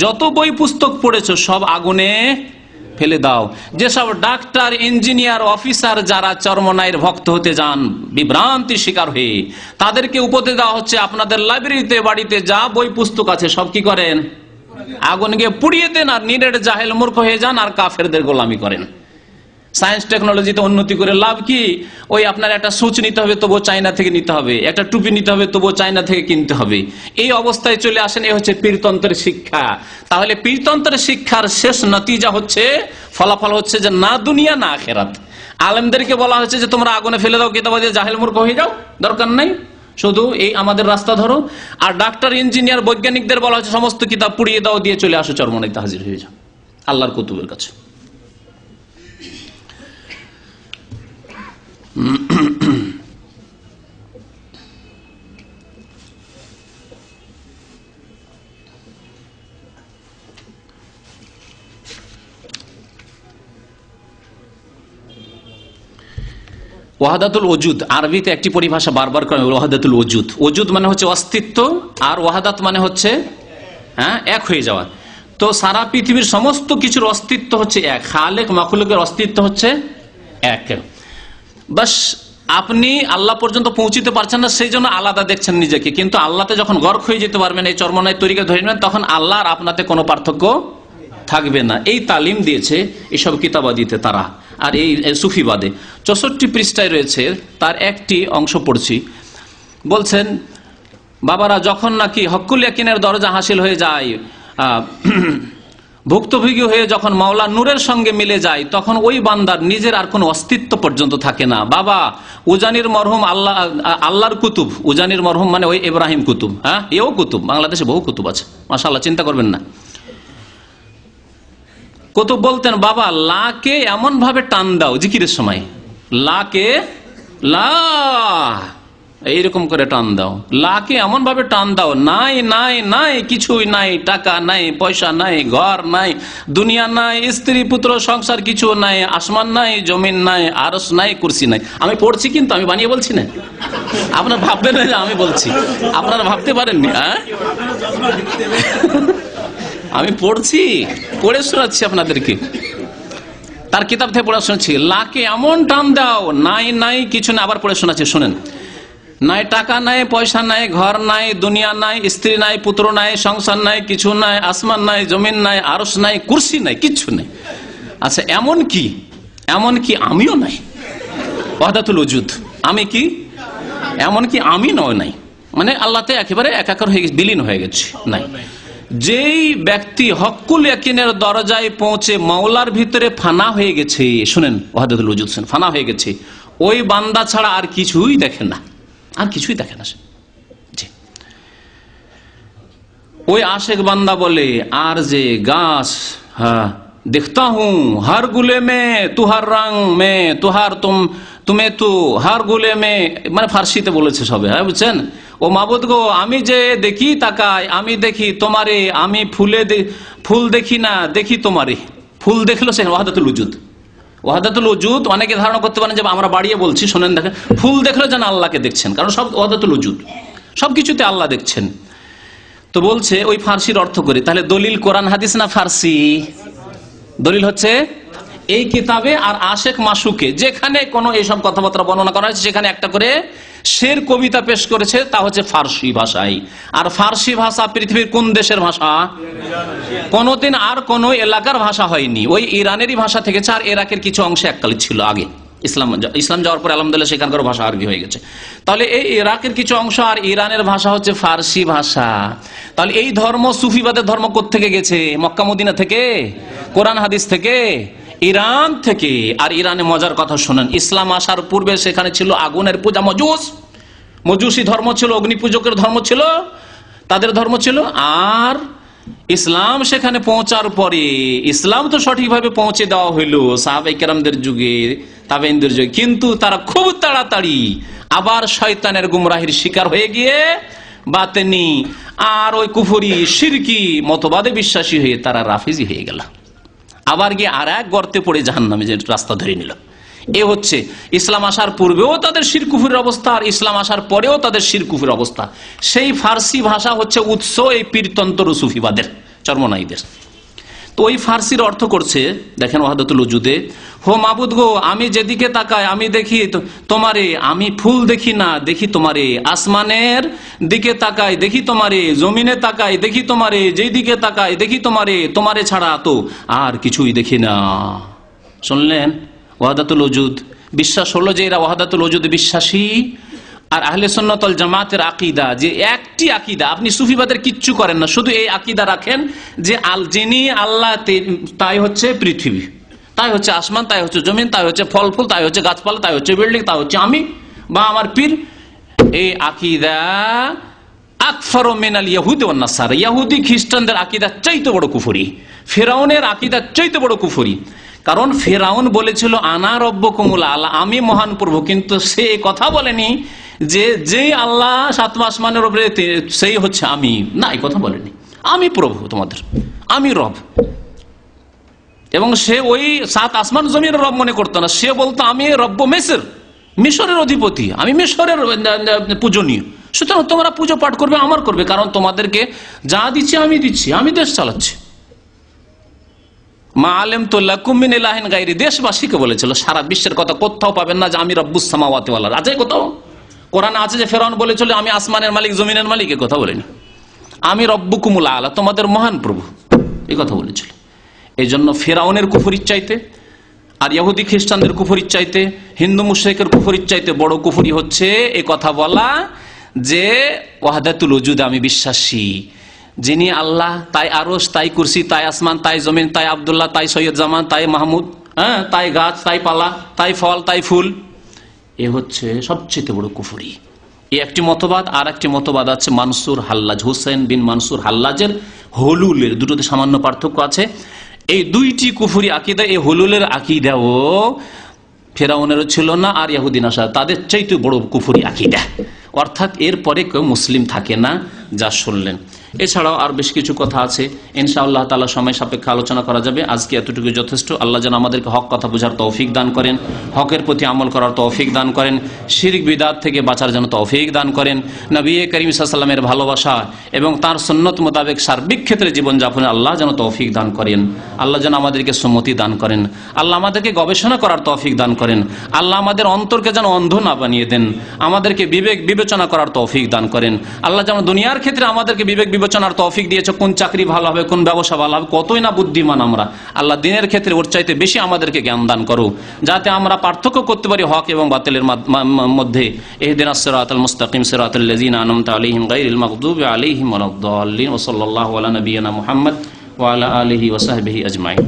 Speaker 3: যত বই পুস্তক পড়েছো সব আগুনে ফেলে দাও। যেসব ডাক্তার, ইঞ্জিনিয়ার, অফিসার যারা চরমনাইয়ের ভক্ত হতে যান বিভ্রান্তির শিকার হয়ে, তাদেরকে উপদেশ দেওয়া হচ্ছে আপনাদের লাইব্রেরিতে, বাড়িতে যা বই পুস্তক আছে সব কি করেন, আগুন গিয়ে পুড়িয়ে দেন, আর নিরেট জাহেল মূর্খ হয়ে যান, আর কাফেরদের গোলামি করেন। সায়েন্স টেকনোলজিতে উন্নতি করে লাভ কি? ওই আপনার একটা সুচ নিতে হবে তবুও চায়না থেকে নিতে হবে, একটা টুপি নিতে হবে তবুও চায়না থেকে কিনতে হবে, এই অবস্থায় চলে আসেন। এই হচ্ছে পীরতন্ত্রের শিক্ষা। তাহলে পীরতন্ত্রের শিক্ষার শেষ নতিজা হচ্ছে, ফলাফল হচ্ছে যে না দুনিয়া না আখেরাত। আলেমদেরকে বলা হচ্ছে যে তোমরা আগুনে ফেলে দাও কিতাবাদি, জাহেল মূর্খ হয়ে যাও, দরকার নাই, শুধু এই আমাদের রাস্তা ধরো। আর ডাক্তার, ইঞ্জিনিয়ার, বৈজ্ঞানিকদের বলা হচ্ছে সমস্ত কিতাব পুড়িয়ে দাও, দিয়ে চলে আসো চরমনাইতে হাজির হয়ে যাও আল্লাহর কুতুবের কাছে। ওয়াহাদাতুল ওজুদ, আরবিতে একটি পরিভাষা বারবার করে, ওয়াহাদাতুল ওজুদ। ওজুদ মানে হচ্ছে অস্তিত্ব, আর ওয়াহাদাত মানে হচ্ছে এক হয়ে যাওয়া। তো সারা পৃথিবীর সমস্ত কিছুর অস্তিত্ব হচ্ছে এক, খালেক মাখলুকের অস্তিত্ব হচ্ছে এক। বাস আপনি আল্লাহ পর্যন্ত পৌঁছিতে পারছেন না, সেই জন্য আলাদা দেখছেন নিজেকে, কিন্তু আল্লাহতে যখন গর্ক হয়ে যেতে পারবেন, এই চরমনায় তরিকা ধরে নেবেন, তখন আল্লাহ আর আপনাতে কোনো পার্থক্য থাকবে না। এই তালিম দিয়েছে এইসব কিতাবাদিতে তারা। আর এই সুফিবাদে 64 পৃষ্ঠায় রয়েছে, তার একটি অংশ পড়ছি। বলছেন, বাবারা যখন নাকি হক্কুল ইয়াকিনের দরজা হাসিল হয়ে যায়, ভুক্তভোগী হয়ে যখন মাওলা নূরের সঙ্গে মিলে যায়, তখন ওই বান্দার নিজের আর কোনো অস্তিত্ব পর্যন্ত থাকে না। বাবা উজানির মরহুম আল্লাহর কুতুব, উজানির মরহুম মানে ওই ইব্রাহিম কুতুব, এও কুতুব, বাংলাদেশে বহু কুতুব আছে মাশাআল্লাহ, চিন্তা করবেন না। কুতুব বলতেন, বাবা লাকে এমন ভাবে টান দাও জিকিরের সময়, লাকে লা এইরকম করে টান দাও, লাকে এমন ভাবে টান দাও, নাই নাই নাই কিছুই নাই, টাকা নাই, পয়সা নাই, ঘর নাই, দুনিয়া নাই, স্ত্রী পুত্র সংসার কিছু নাই, আসমান নাই, জমিন নাই, আরশ নাই, কুরসি নাই। আমি পড়ছি, কিন্তু আমি বানিয়ে বলছি না, আপনার ভাববেন না যে আমি বলছি, আপনারা ভাবতে পারেননি। আমি পড়ছি, পড়ে শোনাচ্ছি আপনাদেরকে, তার কিতাব থেকে পড়ে শোনাচ্ছি। লাকে এমন টান দাও, নাই নাই কিছু না, আবার পড়ে শোনাচ্ছি, শোনেন। নাই টাকা নাই, পয়সা নাই, ঘর নাই, দুনিয়া নাই, স্ত্রী নাই, পুত্র নাই, সংসার নাই, কিছু নাই, আসমান নাই, জমিন নাই, আরশ নাই, কুরসি নাই, কিচ্ছু নাই। আচ্ছা এমন কি আমিও নাই, ওয়াহদাতুল ওজুদ। আমি কি? এমন কি আমি নাই, মানে আল্লাহতে একেবারে একাকার হয়ে গেছে, বিলীন হয়ে গেছে, নাই। যেই ব্যক্তি হক্কুল ইয়াকিনের দরজায় পৌঁছে মাওলার ভিতরে ফানা হয়ে গেছে, শুনেন ওয়াহদাতুল ওজুদ, ফানা হয়ে গেছে, ওই বান্দা ছাড়া আর কিছুই দেখে না, আর কিছুই দেখে না। ওই আশেক বান্দা বলে, আর যে গাছ দেখতা হুঁ হর গুলে মে তুহার রং মে তুহার তুমি তু হর গুলে মে, মানে ফার্সিতে বলেছে সবে, বুঝছেন? ও মাবুদ গো, আমি যে দেখি তাকাই, আমি দেখি তোমারে, আমি ফুল দেখি না, দেখি তোমারে। ফুল দেখলো সে ওয়াহদাতুল ওজুদ। ওয়াহদাতুল ওজুদ অনেকে ধারণা করতে পারেন যে আমরা বাড়িয়ে বলছি, শোনেন দেখেন, ফুল দেখলো যেন আল্লাহকে দেখছেন, কারণ সব ওয়াহদাতুল ওজুদ, সবকিছুতে আল্লাহ দেখছেন। তো বলছে ওই ফার্সির অর্থ করি, তাহলে দলিল কোরআন হাদিস না ফার্সি? দলিল হচ্ছে এই কিতাবে আর আশেক মাসুকে, যেখানে কোনো এইসব কথাবার্তা বর্ণনা করা হয়েছে, সেখানে একটা করে শের কবিতা পেশ করেছে, তা হচ্ছে ফার্সি ভাষায়। আর ফার্সি ভাষা পৃথিবীর কোন দেশের ভাষা? কোনদিন আর কোন এলাকার ভাষা হয়নি, ওই ইরানেরই ভাষা থেকে। আর ইরাকের কিছু অংশে এককালে ছিল আগে, ইসলাম যাওয়ার পরে আলহামদুলিল্লাহ সেখানকার ভাষা আরবি হয়ে গেছে। তাহলে এই ইরাকের কিছু অংশ আর ইরানের ভাষা হচ্ছে ফার্সি ভাষা। তাহলে এই ধর্ম, সুফিবাদের ধর্ম কোত্থেকে গেছে? মক্কা মদিনা থেকে, কোরআন হাদিস থেকে, ইরান থেকে। আর ইরানে মজার কথা শোনেন, ইসলাম আসার পূর্বে সেখানে ছিল আগুনের পূজা, মজুসি ধর্ম ছিল, অগ্নি পূজকের ধর্ম ছিল, তাদের ধর্ম ছিল। আর ইসলাম সেখানে পৌঁছার পরে, ইসলাম তো সঠিকভাবে পৌঁছে দেওয়া হইলো সাহাবায়ে কেরামদের যুগে, তাবেঈনদের যুগে, কিন্তু তারা খুব তাড়াতাড়ি আবার শয়তানের গুমরাহির শিকার হয়ে গিয়ে বাতেনি আর ওই কুফরি শিরকি মতবাদে বিশ্বাসী হয়ে তারা রাফিজি হয়ে গেল, আবার গিয়ে আর এক গর্তে পড়ে জাহান্নামে যে রাস্তা ধরে নিল। এ হচ্ছে ইসলাম আসার পূর্বেও তাদের শির কুফরির অবস্থা, আর ইসলাম আসার পরেও তাদের শির কুফরির অবস্থা। সেই ফার্সি ভাষা হচ্ছে উৎস এই পীরতন্ত্র সুফিবাদের, চরমনাইদের। তো ওই ফার্সির অর্থ করছে, দেখেন ওয়াহদাতুল ওজুদে, হো মাবুদ গো, আমি যেদিকে তাকাই আমি দেখি তোমারে, আমি ফুল দেখি না, দেখি তোমারে, আসমানের দিকে তাকাই দেখি তোমারে, জমিনে তাকাই দেখি তোমারে, যেই দিকে তাকাই দেখি তোমারে, তোমারে ছাড়া তো আর কিছুই দেখি না। শুনলেন ওয়াহদাতুল ওজুদ। বিশ্বাস হলো যে এরা ওয়াহদাতুল ওজুদে বিশ্বাসী। আর আহলে সুন্নাত ওয়াল জামাতের আকীদা, যে একটি আকীদা, আপনি সুফিবাদের কিচ্ছু করেন না, শুধু এই আকীদা রাখেন যে যিনি আল্লাহ তাই হচ্ছে পৃথিবী, তাই হচ্ছে আসমান, তাই হচ্ছে জমিন, তাই হচ্ছে ফল ফুল, তাই হচ্ছে গাছপালা, তাই হচ্ছে বিল্ডিং, তাই হচ্ছে আমি বা আমার পীর। এই আকীদা আকফারু মিনাল ইয়াহুদি ওয়ান নাসারা, ইহুদি খ্রিস্টানদের আকীদা চাইতে বড় কুফরি, ফিরআউনের আকীদা চাইতে বড় কুফরি। কারণ ফেরাউন বলেছিল আনা রব্বুকুমুল আলা, আমি মহান প্রভু, কিন্তু সে কথা বলেনি যে আল্লাহ সাতমা আসমানের উপরে সেই হচ্ছে আমি, না, এই কথা বলেনি। আমি প্রভু তোমাদের, আমি রব। এবং সে ওই সাত আসমান জমির রব মনে করতো না, সে বলতো আমি রব্ব মিসর, মিশরের অধিপতি, আমি মিশরের পূজনীয়, সুতরাং তোমরা পুজো পাঠ করবে আমার করবে, কারণ তোমাদেরকে যা দিচ্ছি আমি দিচ্ছি, আমি দেশ চালাচ্ছি। মা আলেম তো লাকুম মিন ইলাহিন গায়রি, দেশবাসীকে বলেছিল, সারা বিশ্বের কথা কোথাও পাবেন না যে আমি রব্বুস সামাওয়াতি ওয়াল আরদ। আছে কোথাও? কোরআনে আছে যে ফেরাউন বলেছিল আমি আসমানের মালিক জমিনের মালিক, এ কথা বলেনি। আমি রব্বুকুমুল আলা, তোমাদের মহান প্রভু, এই কথা বলেছিল। এই জন্য ফেরাউনের কুফরির চাইতে আর ইহুদি খ্রিস্টানদের কুফরির চাইতে, হিন্দু মুশরিকের কুফরির চাইতে বড় কুফরি হচ্ছে এই কথা বলা যে ওয়াহদাতুল ওজুদ, আমি বিশ্বাসী, যিনি আল্লাহ, তাই আরশ, তাই কুরসি, তাই আসমান, তাই জমিন, তাই আব্দুল্লাহ, তাই সৈয়দ জামান, তাই মাহমুদ, তাই গাছ, তাই পালা, তাই ফল, তাই ফুল। এ হচ্ছে সবচেয়ে বড় কুফরি। এই একটি মতবাদ। আর একটি মতবাদ আছে মানসুর হাল্লাজ, হুসেন বিন মানসুর হাল্লাজের, হলুলের, দুটোতে সামান্য পার্থক্য আছে। এই দুইটি কুফরি আকীদা, এই হলুলের আকীদাও ফেরাউনেরও ছিল না, আর ইহুদি নাসারা তাদের চাইতে বড় কুফরি আকীদা। অর্থাৎ এরপরে কেউ মুসলিম থাকে না, যা শুনলেন। এছাড়াও আর বেশ কিছু কথা আছে, ইনশাআল্লাহ তাআলা সময় সাপেক্ষে আলোচনা করা যাবে। আজকে এতটুকু যথেষ্ট। আল্লাহ যেন আমাদেরকে হক কথা বোঝার তৌফিক দান করেন, হকের প্রতি আমল করার তৌফিক দান করেন, শিরক বিদআত থেকে বাঁচার যেন তৌফিক দান করেন, নবী করিম সাল্লাল্লাহু আলাইহি ওয়াসাল্লামের ভালোবাসা এবং তার সুন্নত মোতাবেক সার্বিক ক্ষেত্রে জীবনযাপনে আল্লাহ যেন তৌফিক দান করেন। আল্লাহ যেন আমাদেরকে সুন্নতি দান করেন। আল্লাহ আমাদেরকে গবেষণা করার তৌফিক দান করেন। আল্লাহ আমাদের অন্তরকে যেন অন্ধ না বানিয়ে দেন, আমাদেরকে বিবেক বিবেচনা করার তৌফিক দান করেন। আল্লাহ যেন দুনিয়ার ক্ষেত্রে আমাদেরকে বিবেক বিবেচনার তৌফিক দিয়েছে, কোন চাকরি ভালো হবে, কোন ব্যবসা ভালো হবে, কতই না বুদ্ধিমান আমরা। আল্লাহ দিনের ক্ষেত্রে ওর চাইতে বেশি আমাদেরকে জ্ঞান দান করো, যাতে আমরা পার্থক্য করতে পারি হক এবং বাতিলের মধ্যে। ইহদিনাস সিরাতাল মুস্তাকিম সিরাতাল লাযিনা আনআমতা আলাইহিম গায়রিল মাগদুবি আলাইহিম ওয়ালাদ-দাল্লিন। ওয়া সাল্লাল্লাহু আলা নাবিয়িনা মুহাম্মদ ওয়া আলা আলিহি ওয়া সাহবিহি আজমাইন।